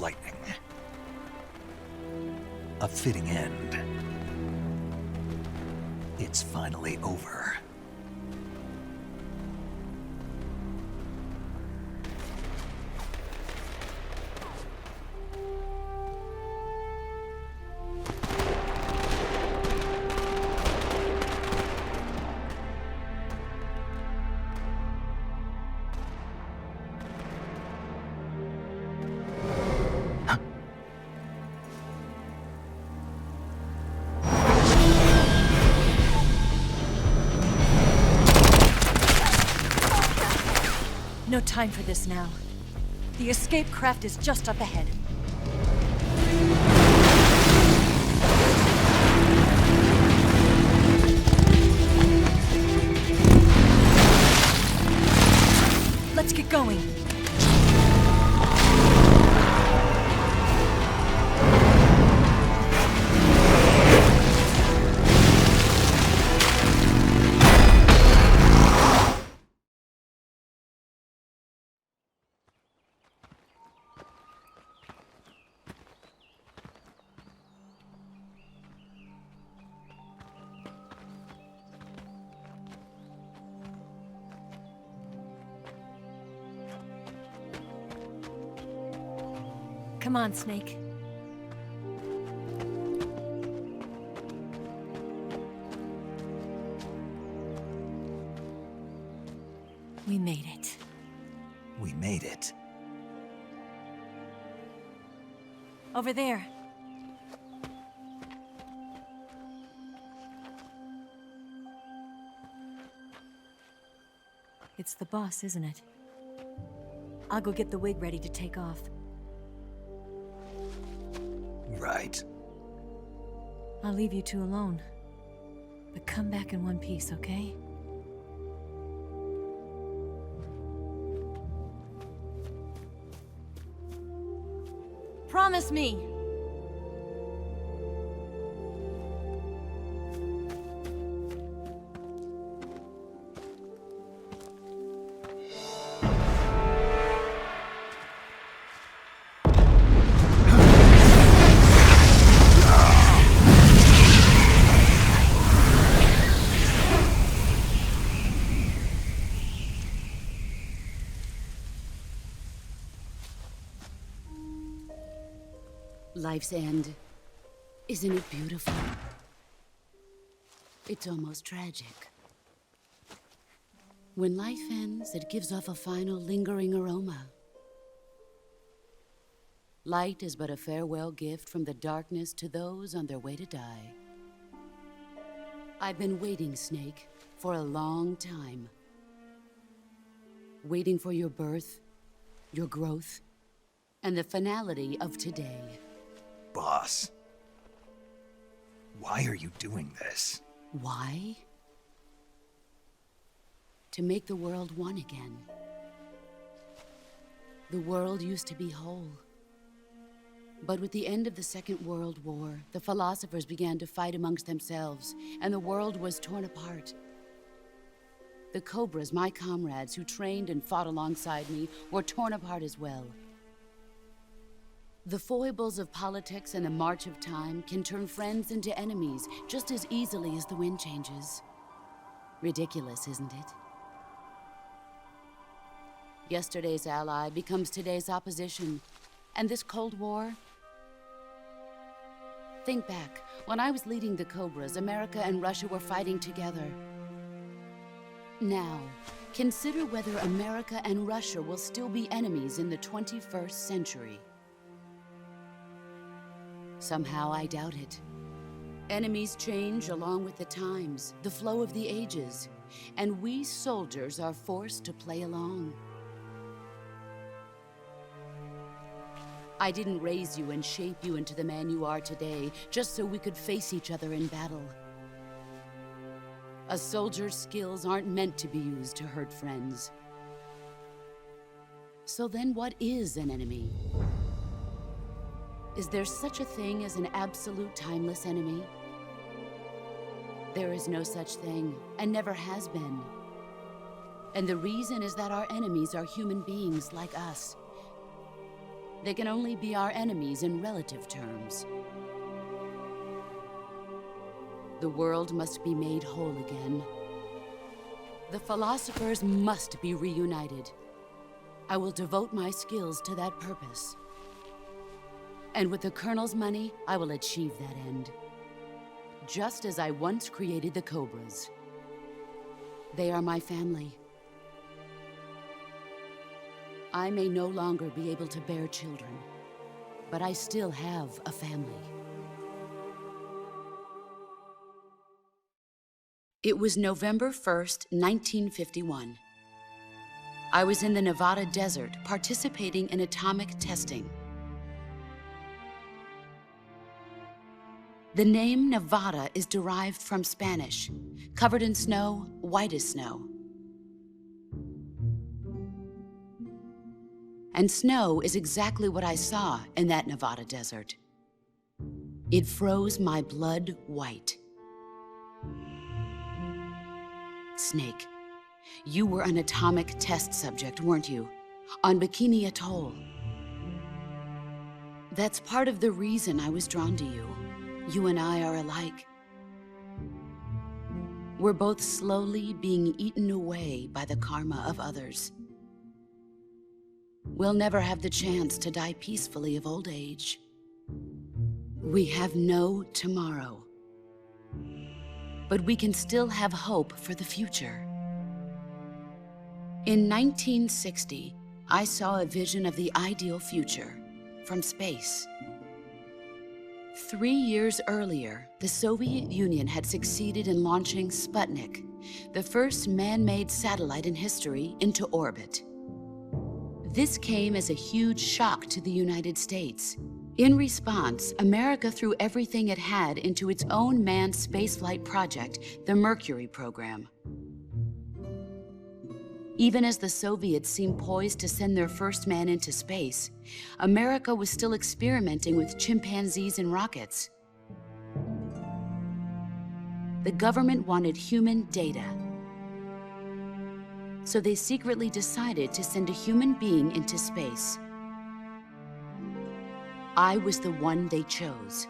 lightning. A fitting end. It's finally over. No time for this now. The escape craft is just up ahead. Let's get going. Come on, Snake. We made it. We made it. Over there. It's the boss, isn't it? I'll go get the wig ready to take off. Right. I'll leave you two alone. But come back in one piece, okay? Promise me! Life's end. Isn't it beautiful? It's almost tragic. When life ends, it gives off a final lingering aroma. Light is but a farewell gift from the darkness to those on their way to die. I've been waiting, Snake, for a long time. Waiting for your birth, your growth, and the finality of today. Boss. Why are you doing this? Why? To make the world one again. The world used to be whole. But with the end of the Second World War, the philosophers began to fight amongst themselves, and the world was torn apart. The Cobras, my comrades who trained and fought alongside me, were torn apart as well. The foibles of politics and the march of time can turn friends into enemies just as easily as the wind changes. Ridiculous, isn't it? Yesterday's ally becomes today's opposition. And this Cold War? Think back. When I was leading the Cobras, America and Russia were fighting together. Now, consider whether America and Russia will still be enemies in the 21st century. Somehow I doubt it. Enemies change along with the times, the flow of the ages, and we soldiers are forced to play along. I didn't raise you and shape you into the man you are today just so we could face each other in battle. A soldier's skills aren't meant to be used to hurt friends. So then what is an enemy? Is there such a thing as an absolute timeless enemy? There is no such thing, and never has been. And the reason is that our enemies are human beings like us. They can only be our enemies in relative terms. The world must be made whole again. The philosophers must be reunited. I will devote my skills to that purpose. And with the Colonel's money, I will achieve that end. Just as I once created the Cobras. They are my family. I may no longer be able to bear children, but I still have a family. It was November 1st, 1951. I was in the Nevada desert participating in atomic testing. The name Nevada is derived from Spanish, covered in snow, white as snow. And snow is exactly what I saw in that Nevada desert. It froze my blood white. Snake, you were an atomic test subject, weren't you? On Bikini Atoll. That's part of the reason I was drawn to you. You and I are alike. We're both slowly being eaten away by the karma of others. We'll never have the chance to die peacefully of old age. We have no tomorrow. But we can still have hope for the future. In 1960, I saw a vision of the ideal future from space. 3 years earlier, the Soviet Union had succeeded in launching Sputnik, the first man-made satellite in history, into orbit. This came as a huge shock to the United States. In response, America threw everything it had into its own manned spaceflight project, the Mercury program. Even as the Soviets seemed poised to send their first man into space, America was still experimenting with chimpanzees and rockets. The government wanted human data. So they secretly decided to send a human being into space. I was the one they chose.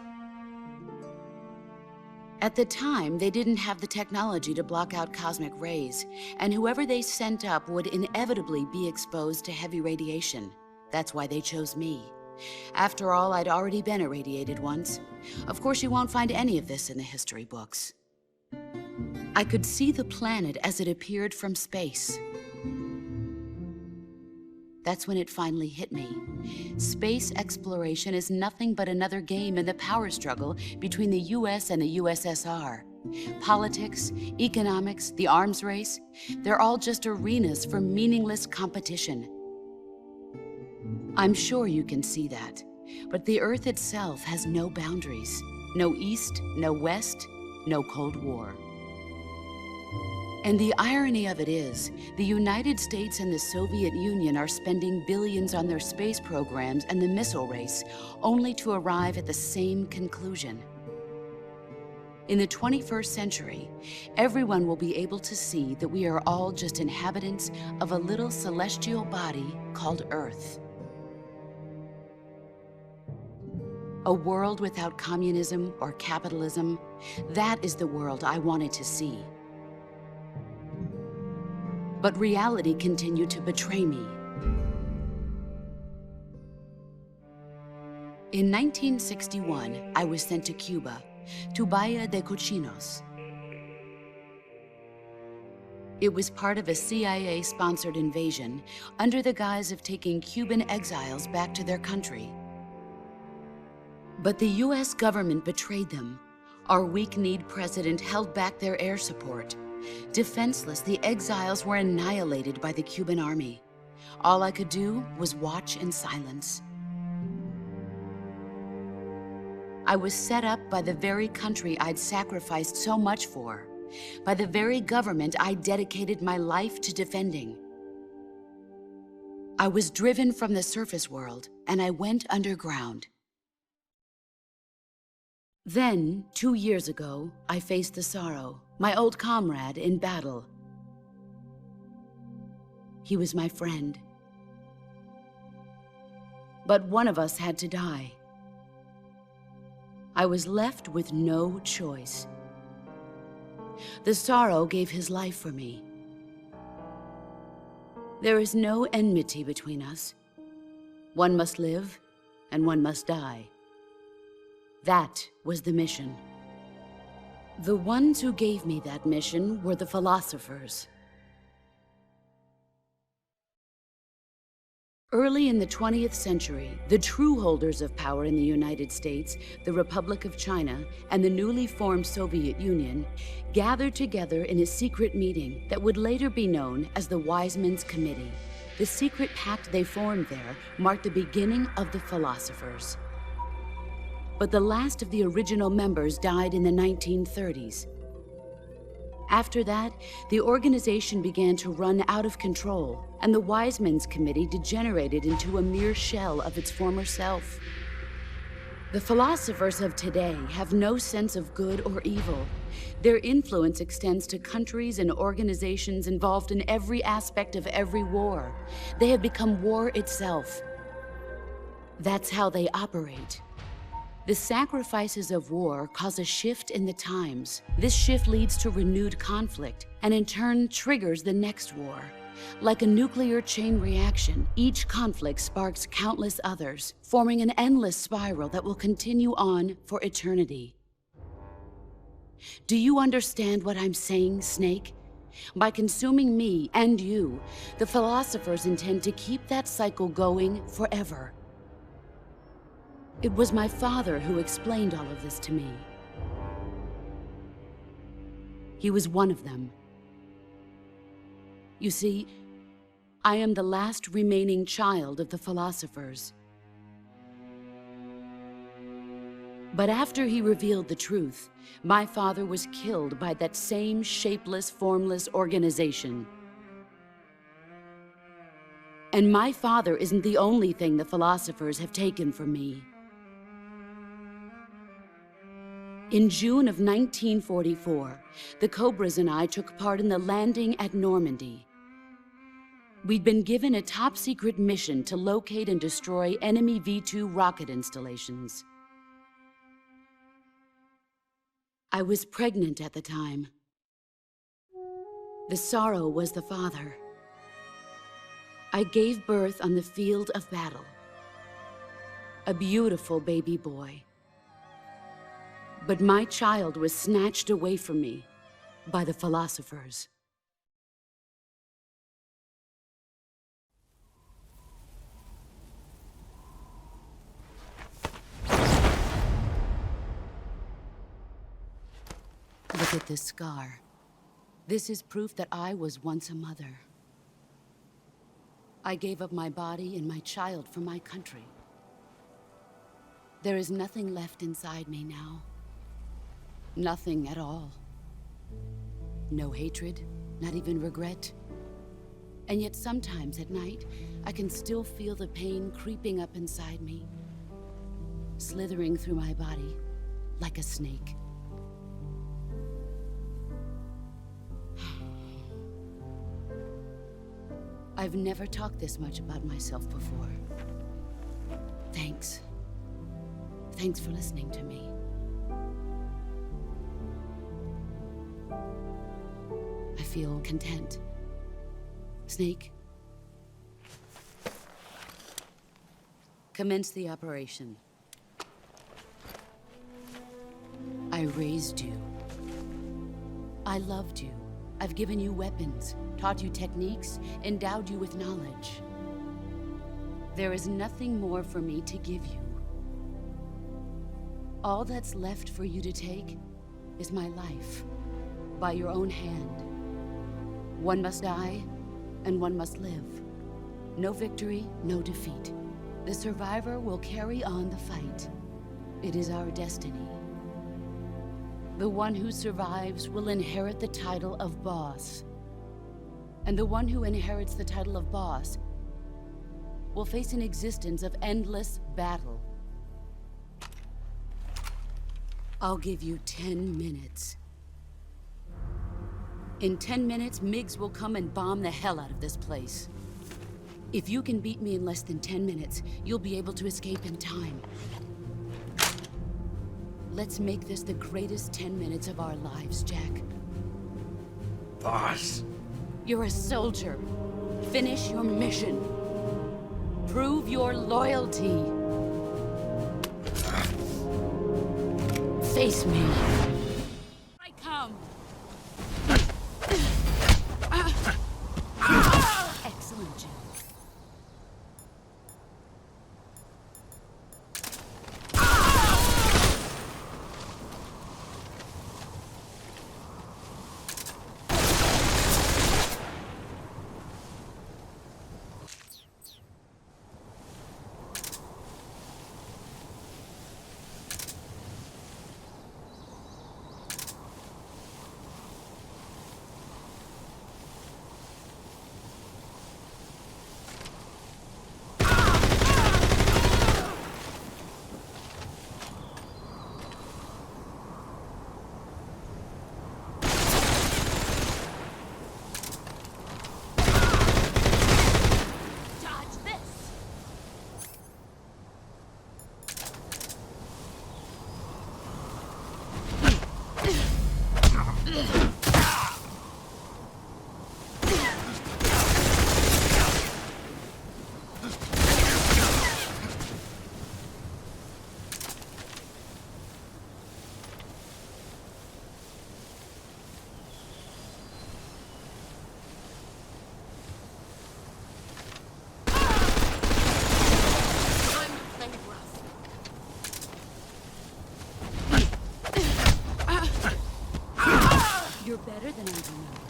At the time, they didn't have the technology to block out cosmic rays, and whoever they sent up would inevitably be exposed to heavy radiation. That's why they chose me. After all, I'd already been irradiated once. Of course, you won't find any of this in the history books. I could see the planet as it appeared from space. That's when it finally hit me. Space exploration is nothing but another game in the power struggle between the US and the USSR. Politics, economics, the arms race, they're all just arenas for meaningless competition. I'm sure you can see that, but the Earth itself has no boundaries. No East, no West, no Cold War. And the irony of it is, the United States and the Soviet Union are spending billions on their space programs and the missile race, only to arrive at the same conclusion. In the 21st century, everyone will be able to see that we are all just inhabitants of a little celestial body called Earth. A world without communism or capitalism, that is the world I wanted to see. But reality continued to betray me. In 1961, I was sent to Cuba, to Bahia de Cochinos. It was part of a CIA-sponsored invasion under the guise of taking Cuban exiles back to their country. But the US government betrayed them. Our weak-kneed president held back their air support. Defenseless, the exiles were annihilated by the Cuban army. All I could do was watch in silence. I was set up by the very country I'd sacrificed so much for, by the very government I dedicated my life to defending. I was driven from the surface world, and I went underground. Then, 2 years ago, I faced the Sorrow, my old comrade in battle. He was my friend. But one of us had to die. I was left with no choice. The Sorrow gave his life for me. There is no enmity between us. One must live, and one must die. That was the mission. The ones who gave me that mission were the philosophers. Early in the 20th century, the true holders of power in the United States, the Republic of China, and the newly formed Soviet Union gathered together in a secret meeting that would later be known as the Wise Men's Committee. The secret pact they formed there marked the beginning of the philosophers. But the last of the original members died in the 1930s. After that, the organization began to run out of control, and the Wise Men's Committee degenerated into a mere shell of its former self. The philosophers of today have no sense of good or evil. Their influence extends to countries and organizations involved in every aspect of every war. They have become war itself. That's how they operate. The sacrifices of war cause a shift in the times. This shift leads to renewed conflict, and in turn triggers the next war. Like a nuclear chain reaction, each conflict sparks countless others, forming an endless spiral that will continue on for eternity. Do you understand what I'm saying, Snake? By consuming me and you, the philosophers intend to keep that cycle going forever. It was my father who explained all of this to me. He was one of them. You see, I am the last remaining child of the philosophers. But after he revealed the truth, my father was killed by that same shapeless, formless organization. And my father isn't the only thing the philosophers have taken from me. In June of 1944, the Cobras and I took part in the landing at Normandy. We'd been given a top-secret mission to locate and destroy enemy V-2 rocket installations. I was pregnant at the time. The Sorrow was the father. I gave birth on the field of battle. A beautiful baby boy. But my child was snatched away from me by the philosophers. Look at this scar. This is proof that I was once a mother. I gave up my body and my child for my country. There is nothing left inside me now. Nothing at all. No hatred, not even regret. And yet sometimes at night, I can still feel the pain creeping up inside me, slithering through my body like a snake. I've never talked this much about myself before. Thanks. Thanks for listening to me. I feel content. Snake, commence the operation. I raised you. I loved you. I've given you weapons, taught you techniques, endowed you with knowledge. There is nothing more for me to give you. All that's left for you to take is my life, by your own hand. One must die, and one must live. No victory, no defeat. The survivor will carry on the fight. It is our destiny. The one who survives will inherit the title of boss. And the one who inherits the title of boss will face an existence of endless battle. I'll give you 10 minutes. In 10 minutes, MiGs will come and bomb the hell out of this place. If you can beat me in less than 10 minutes, you'll be able to escape in time. Let's make this the greatest 10 minutes of our lives, Jack. Boss. You're a soldier. Finish your mission. Prove your loyalty. Face me. I come. Excellent, Jack. You're better than I do now.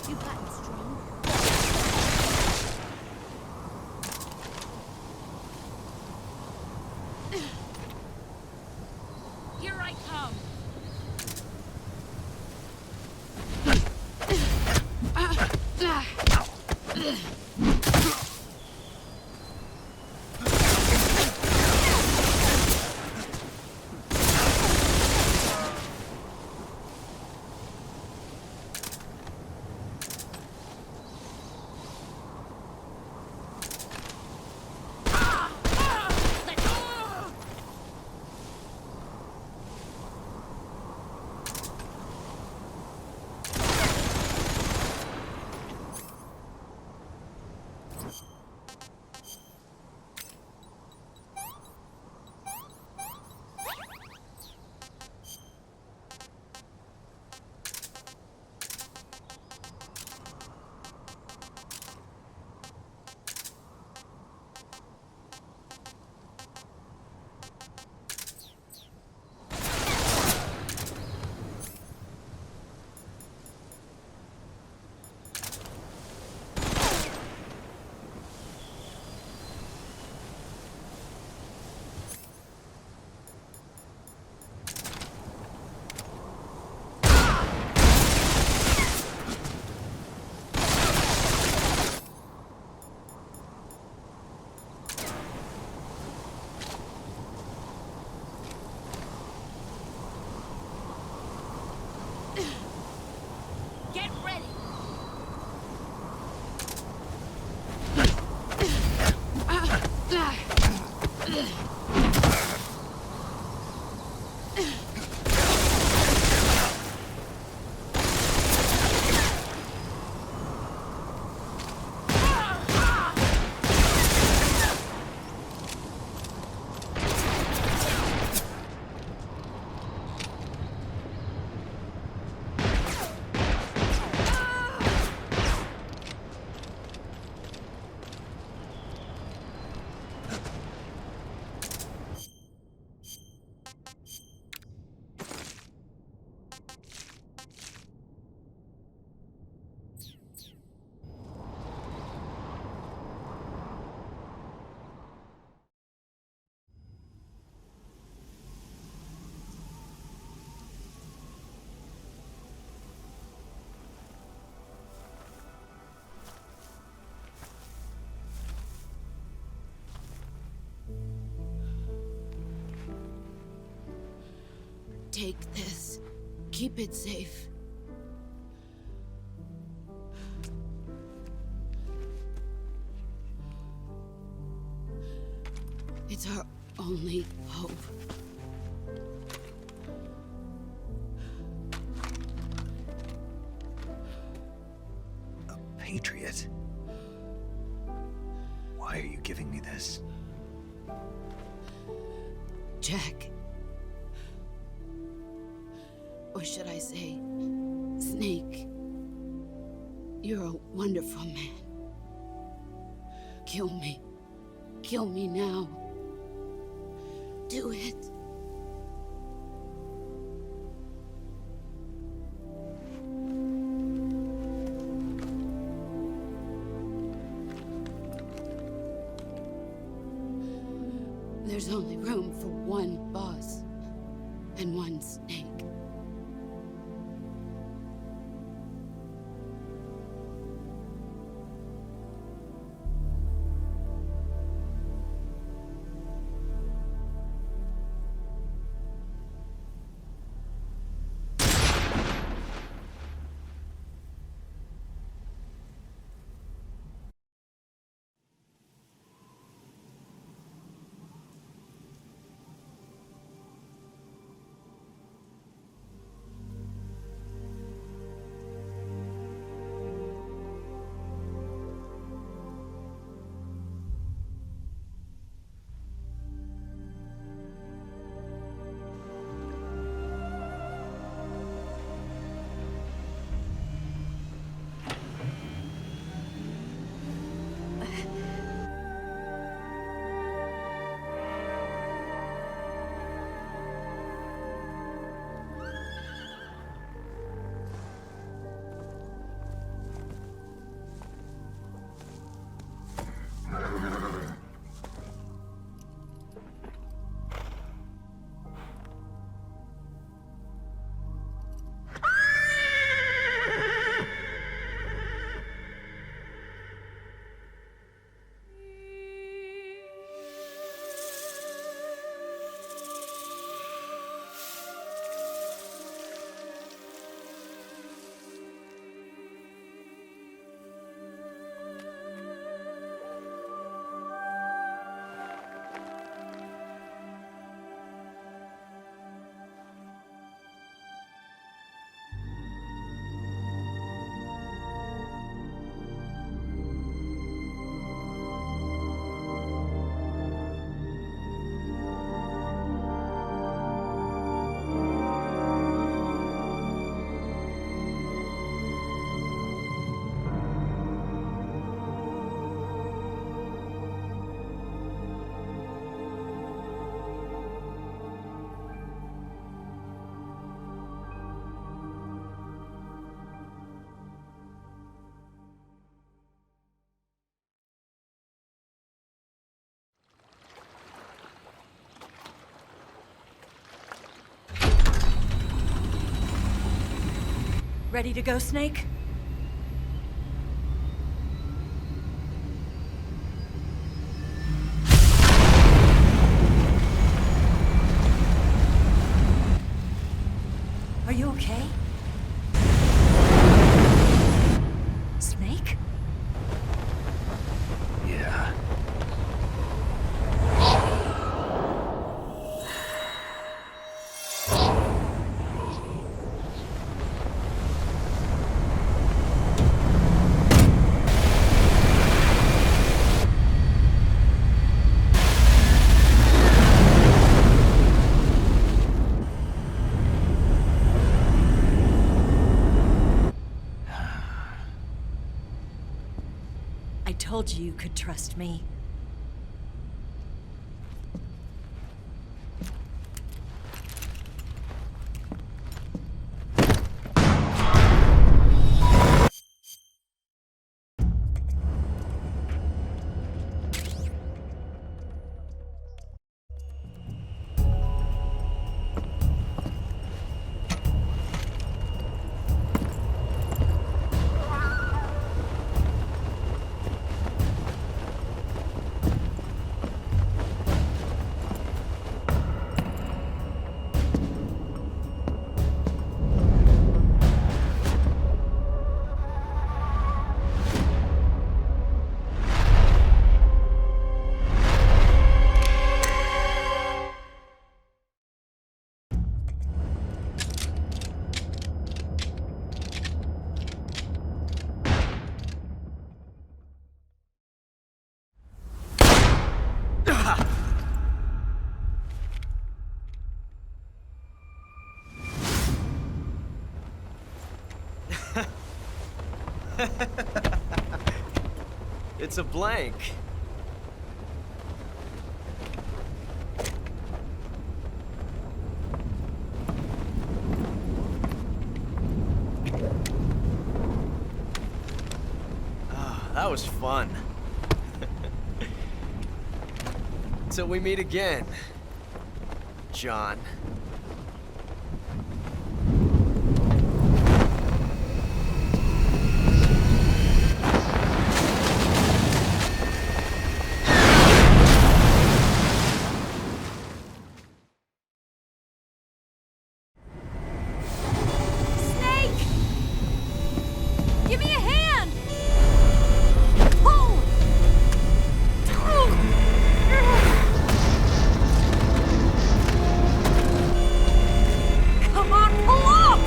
You've gotten stronger. Here I come. Take this. Keep it safe. It's our only hope. A patriot? Why are you giving me this? Jack. Or should I say, Snake. You're a wonderful man. Kill me. Kill me now. Do it. There's only room for one boss and one snake. Ready to go, Snake? Are you okay? Snake? Yeah. I told you you could trust me. It's a blank. That was fun. Till we meet again, John. Snake! Give me a hand! Pull! Come on, pull up!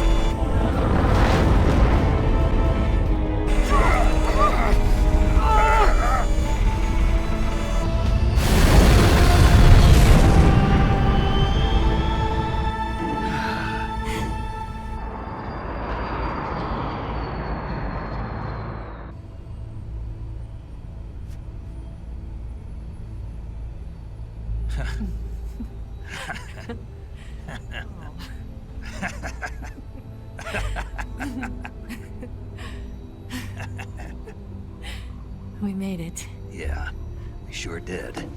We made it. Yeah, we sure did.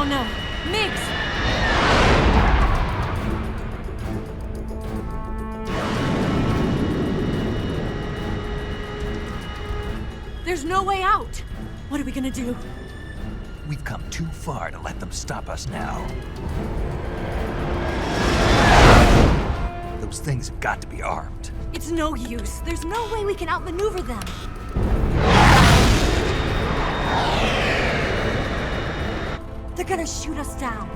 Oh no, Migs! There's no way out! What are we gonna do? We've come too far to let them stop us now. Those things have got to be armed. It's no use. There's no way we can outmaneuver them. They're gonna shoot us down.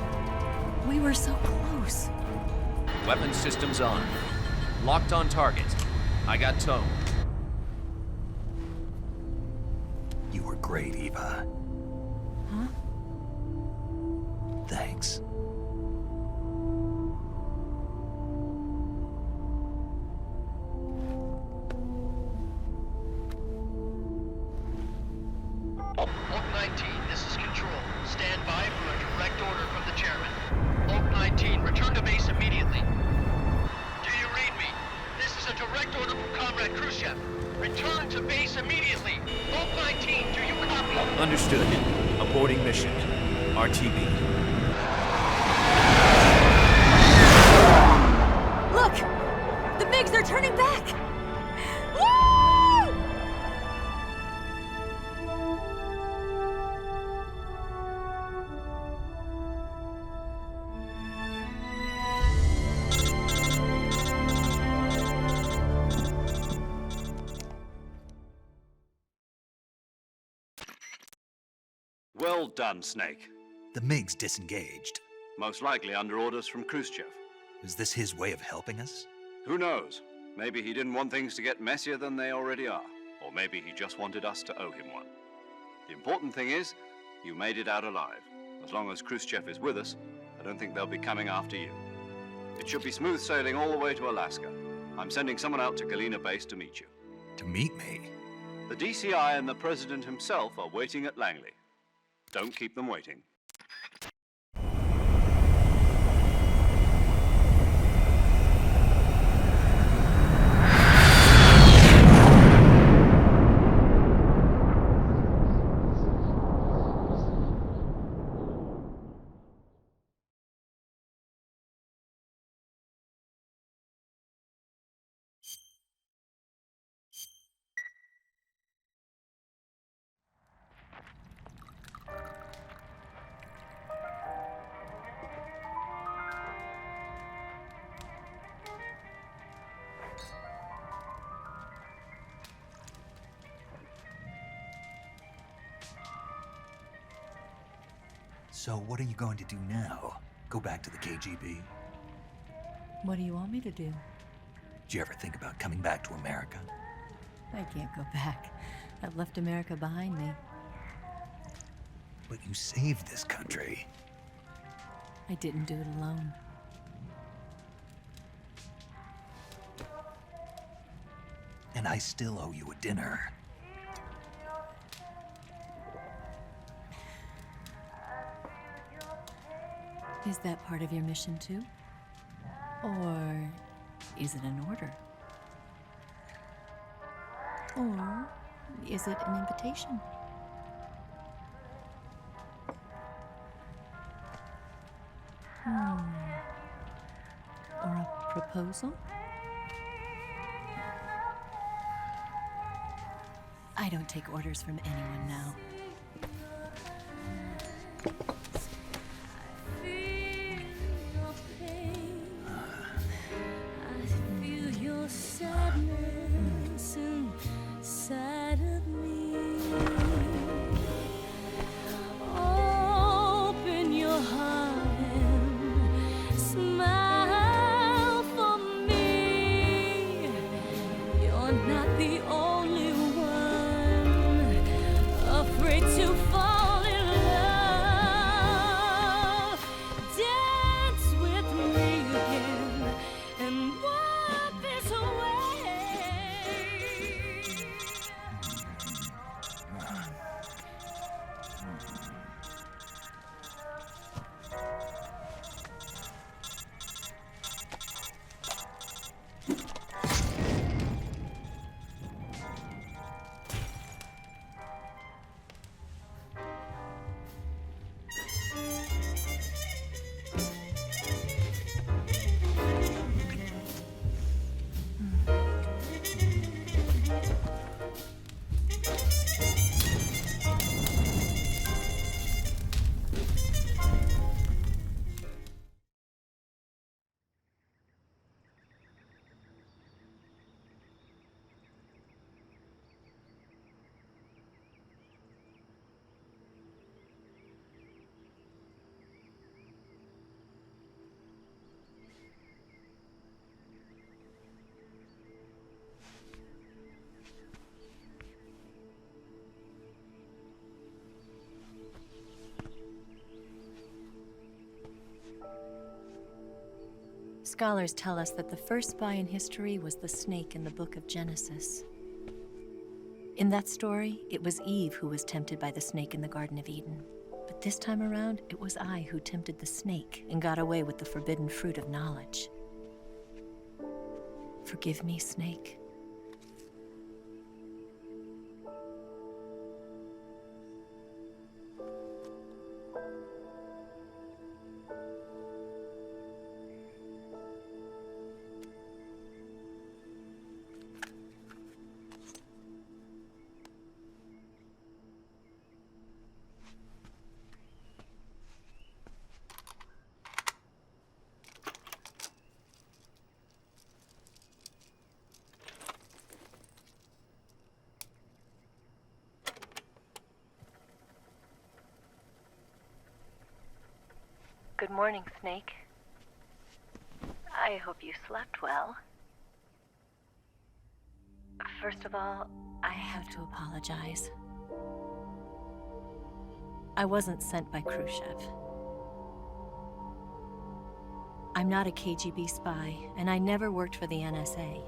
We were so close. Weapon systems on. Locked on target. I got tone. You were great, Eva. Huh? Thanks. Oak 19, this is Control. Stand by for a direct order from the chairman. Oak 19, return to base immediately. Do you read me? This is a direct order from Comrade Khrushchev. Return to base immediately. Oak 19, do you copy? Understood. Aborting mission. RTB. Look! The MiGs are turning back! Woo! Well done, Snake. The MiGs disengaged. Most likely under orders from Khrushchev. Is this his way of helping us? Who knows? Maybe he didn't want things to get messier than they already are. Or maybe he just wanted us to owe him one. The important thing is, you made it out alive. As long as Khrushchev is with us, I don't think they'll be coming after you. It should be smooth sailing all the way to Alaska. I'm sending someone out to Galena Base to meet you. To meet me? The DCI and the President himself are waiting at Langley. Don't keep them waiting. So what are you going to do now? Go back to the KGB? What do you want me to do? Did you ever think about coming back to America? I can't go back. I've left America behind me. But you saved this country. I didn't do it alone. And I still owe you a dinner. Is that part of your mission too? Or is it an order? Or is it an invitation? Or a proposal? I don't take orders from anyone now. Scholars tell us that the first spy in history was the snake in the book of Genesis. In that story, it was Eve who was tempted by the snake in the Garden of Eden. But this time around, it was I who tempted the snake and got away with the forbidden fruit of knowledge. Forgive me, Snake. Good morning, Snake. I hope you slept well. First of all, I have to apologize. I wasn't sent by Khrushchev. I'm not a KGB spy, and I never worked for the NSA.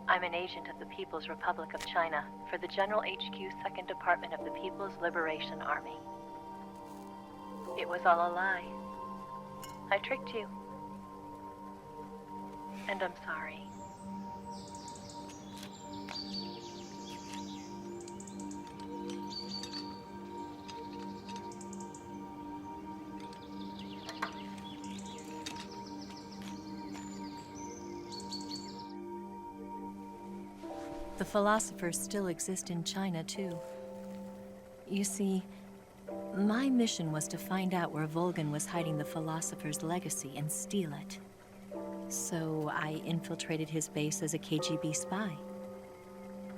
I'm an agent of the People's Republic of China for the General HQ 2nd Department of the People's Liberation Army. It was all a lie. I tricked you. And I'm sorry. The philosophers still exist in China, too. You see, my mission was to find out where Volgin was hiding the philosopher's legacy and steal it. So I infiltrated his base as a KGB spy.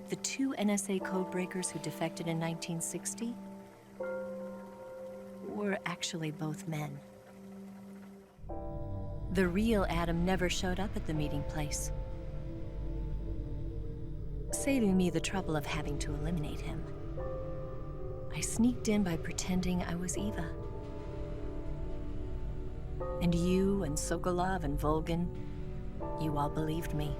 The 2 NSA codebreakers who defected in 1960? were actually both men. The real Adam never showed up at the meeting place, saving me the trouble of having to eliminate him. I sneaked in by pretending I was Eva. And you and Sokolov and Volgin, you all believed me.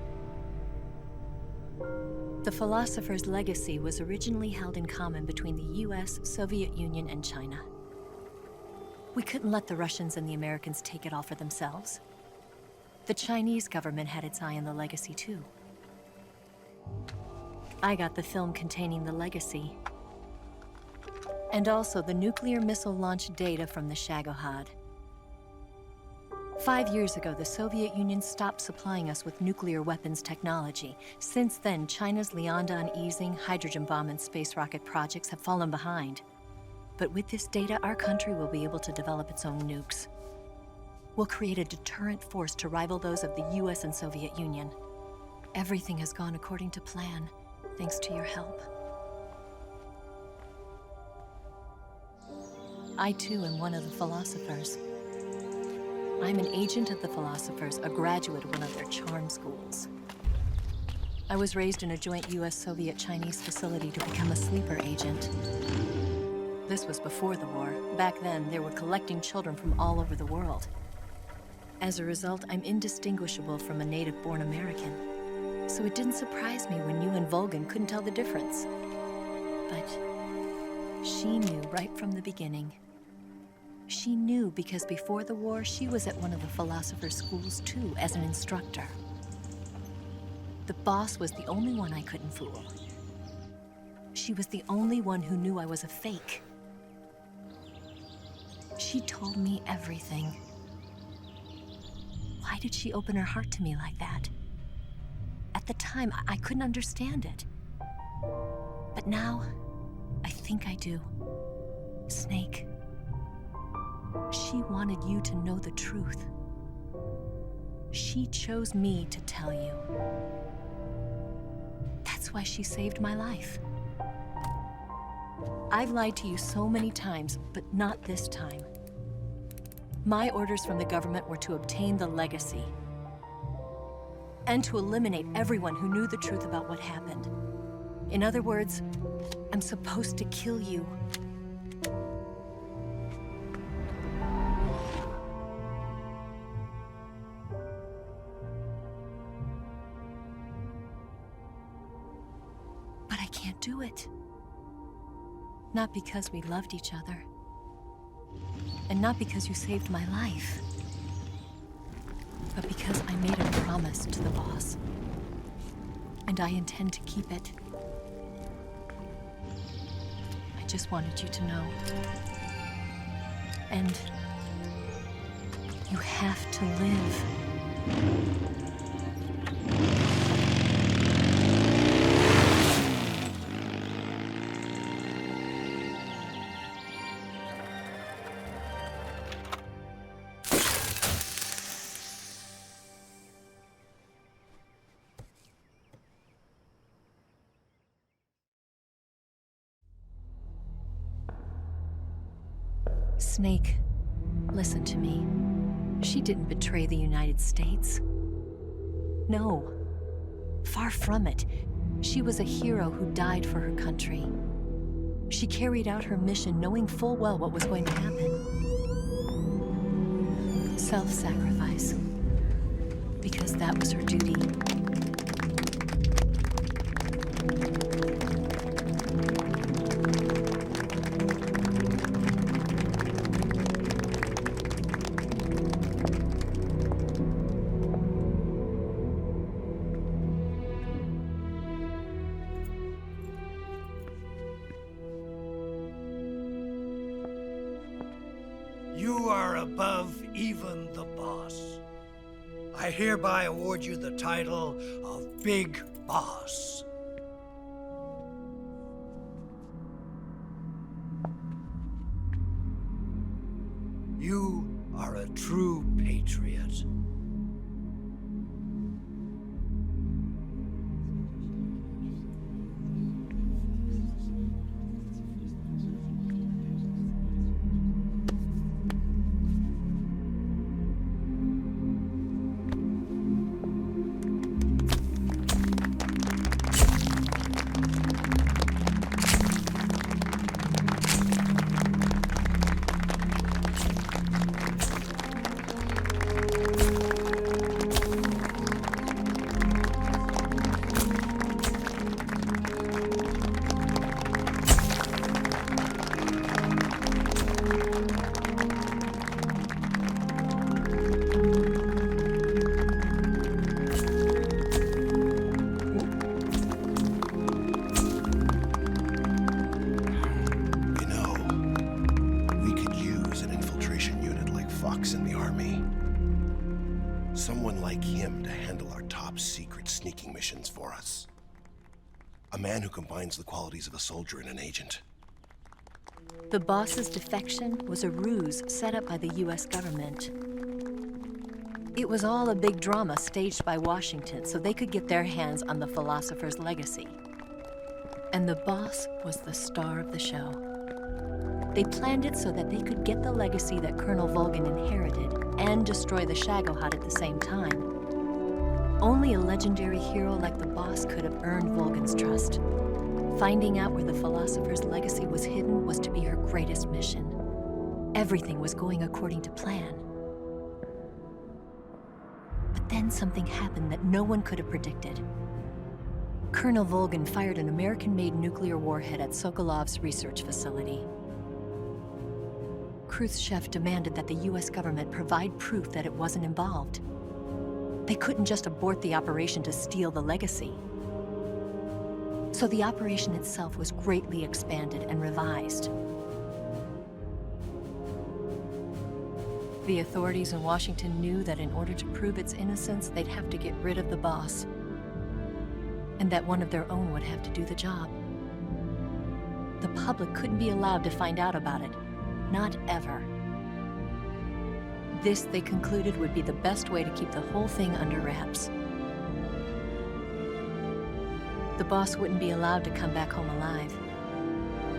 The philosopher's legacy was originally held in common between the US, Soviet Union, and China. We couldn't let the Russians and the Americans take it all for themselves. The Chinese government had its eye on the legacy too. I got the film containing the legacy, and also the nuclear missile launch data from the Shagohod. 5 years ago, the Soviet Union stopped supplying us with nuclear weapons technology. Since then, China's Liaodong easing, hydrogen bomb, and space rocket projects have fallen behind. But with this data, our country will be able to develop its own nukes. We'll create a deterrent force to rival those of the US and Soviet Union. Everything has gone according to plan, thanks to your help. I too am one of the philosophers. I'm an agent of the philosophers, a graduate of one of their charm schools. I was raised in a joint US-Soviet-Chinese facility to become a sleeper agent. This was before the war. Back then, they were collecting children from all over the world. As a result, I'm indistinguishable from a native-born American. So it didn't surprise me when you and Volgin couldn't tell the difference. But she knew right from the beginning. She knew because before the war, she was at one of the philosopher's schools too, as an instructor. The boss was the only one I couldn't fool. She was the only one who knew I was a fake. She told me everything. Why did she open her heart to me like that? At the time, I couldn't understand it. But now, I think I do. Snake. She wanted you to know the truth. She chose me to tell you. That's why she saved my life. I've lied to you so many times, but not this time. My orders from the government were to obtain the legacy and to eliminate everyone who knew the truth about what happened. In other words, I'm supposed to kill you. But I can't do it. Not because we loved each other. And not because you saved my life. But because I made a promise to the boss. And I intend to keep it. I just wanted you to know. And you have to live. Snake, listen to me. She didn't betray the United States. No. Far from it. She was a hero who died for her country. She carried out her mission knowing full well what was going to happen. Self-sacrifice. Because that was her duty. You are above even the boss. I hereby award you the title of Big Boss. You are a true patriot. like him to handle our top secret sneaking missions for us. A man who combines the qualities of a soldier and an agent. The boss's defection was a ruse set up by the US government. It was all a big drama staged by Washington so they could get their hands on the philosopher's legacy. And the boss was the star of the show. They planned it so that they could get the legacy that Colonel Volgin inherited and destroy the Shagohod at the same time. Only a legendary hero like the boss could have earned Volgin's trust. Finding out where the philosopher's legacy was hidden was to be her greatest mission. Everything was going according to plan. But then something happened that no one could have predicted. Colonel Volgin fired an American-made nuclear warhead at Sokolov's research facility. Khrushchev demanded that the US government provide proof that it wasn't involved. They couldn't just abort the operation to steal the legacy. So the operation itself was greatly expanded and revised. The authorities in Washington knew that in order to prove its innocence, they'd have to get rid of the boss, and that one of their own would have to do the job. The public couldn't be allowed to find out about it. Not ever. This, they concluded, would be the best way to keep the whole thing under wraps. The boss wouldn't be allowed to come back home alive,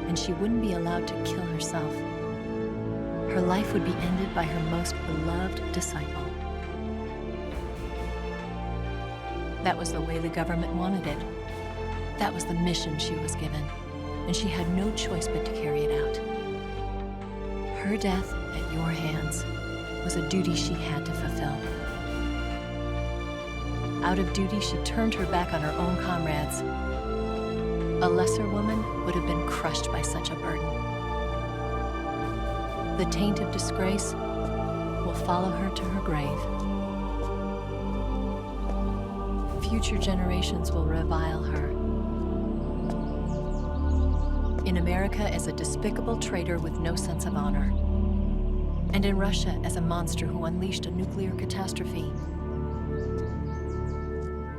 and she wouldn't be allowed to kill herself. Her life would be ended by her most beloved disciple. That was the way the government wanted it. That was the mission she was given, and she had no choice but to carry it out. Her death at your hands was a duty she had to fulfill. Out of duty, she turned her back on her own comrades. A lesser woman would have been crushed by such a burden. The taint of disgrace will follow her to her grave. Future generations will revile her. In America as a despicable traitor with no sense of honor. And in Russia as a monster who unleashed a nuclear catastrophe.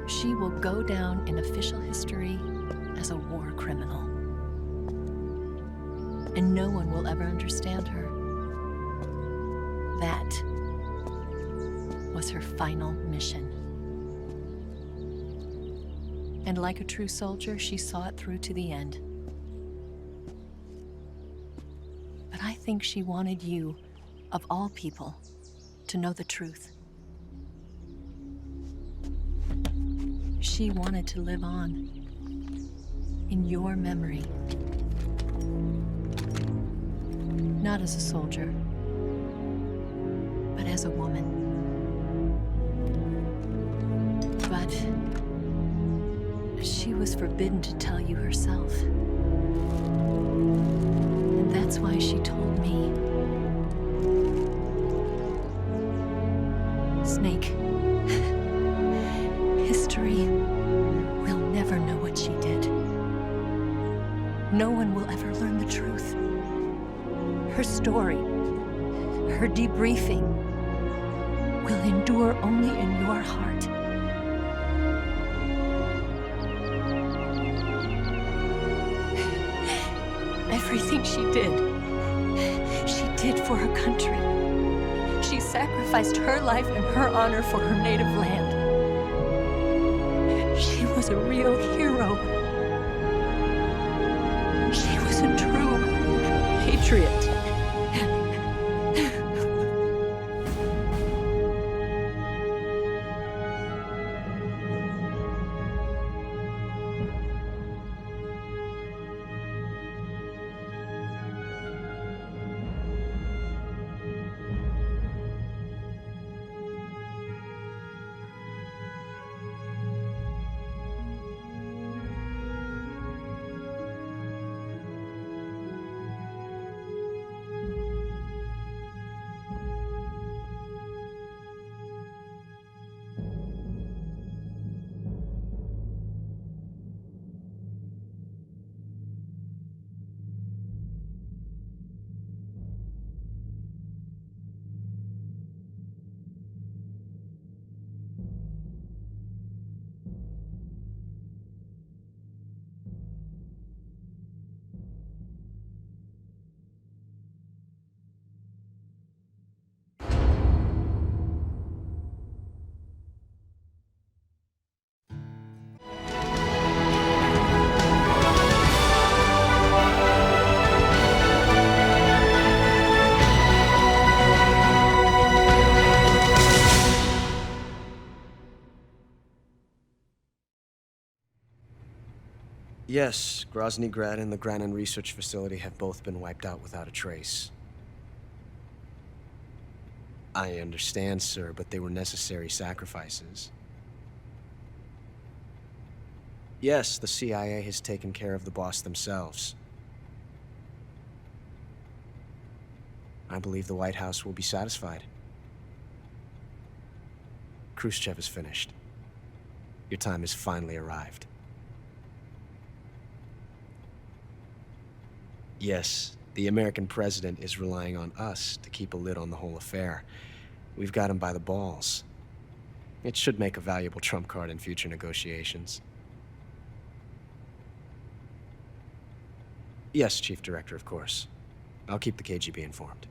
She will go down in official history as a war criminal. And no one will ever understand her. That was her final mission. And like a true soldier, she saw it through to the end. But I think she wanted you, of all people, to know the truth. She wanted to live on in your memory. Not as a soldier, but as a woman. But she was forbidden to tell you herself. And that's why she told me. Snake, history will never know what she did. No one will ever learn the truth. Her story, her debriefing, will endure only in your heart. Everything she did for her country. She sacrificed her life and her honor for her native land. She was a real hero. She was a true patriot. Yes, Grozny Grad and the Granin Research Facility have both been wiped out without a trace. I understand, sir, but they were necessary sacrifices. Yes, the CIA has taken care of the boss themselves. I believe the White House will be satisfied. Khrushchev is finished. Your time has finally arrived. Yes, the American president is relying on us to keep a lid on the whole affair. We've got him by the balls. It should make a valuable trump card in future negotiations. Yes, Chief Director, of course. I'll keep the KGB informed.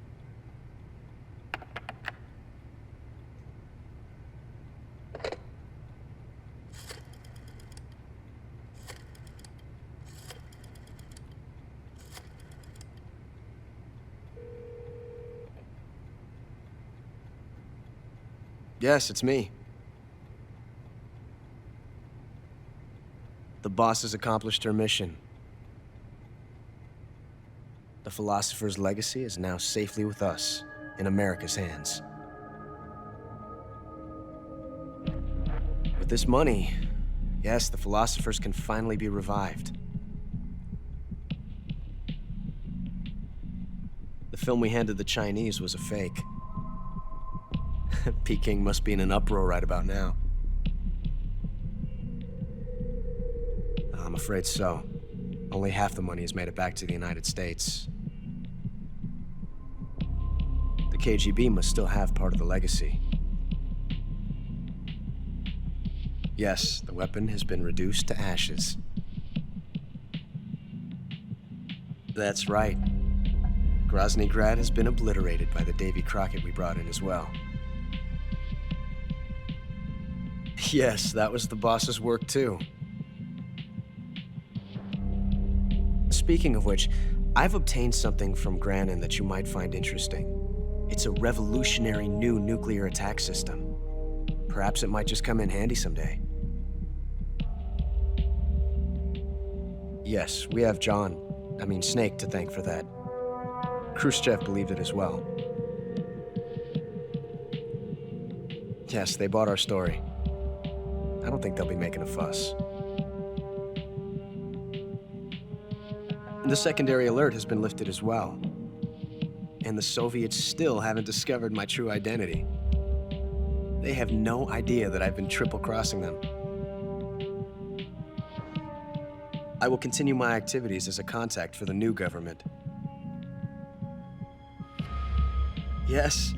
Yes, it's me. The boss has accomplished her mission. The philosopher's legacy is now safely with us, in America's hands. With this money, yes, the philosophers can finally be revived. The film we handed the Chinese was a fake. Peking must be in an uproar right about now. I'm afraid so. Only half the money has made it back to the United States. The KGB must still have part of the legacy. Yes, the weapon has been reduced to ashes. That's right. Grozny Grad has been obliterated by the Davy Crockett we brought in as well. Yes, that was the boss's work too. Speaking of which, I've obtained something from Granin that you might find interesting. It's a revolutionary new nuclear attack system. Perhaps it might just come in handy someday. Yes, we have Snake to thank for that. Khrushchev believed it as well. Yes, they bought our story. I don't think they'll be making a fuss. The secondary alert has been lifted as well. And the Soviets still haven't discovered my true identity. They have no idea that I've been triple-crossing them. I will continue my activities as a contact for the new government. Yes,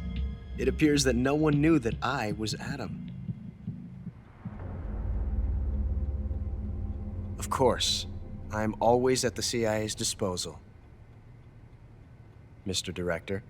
it appears that no one knew that I was Adam. Of course, I'm always at the CIA's disposal, Mr. Director.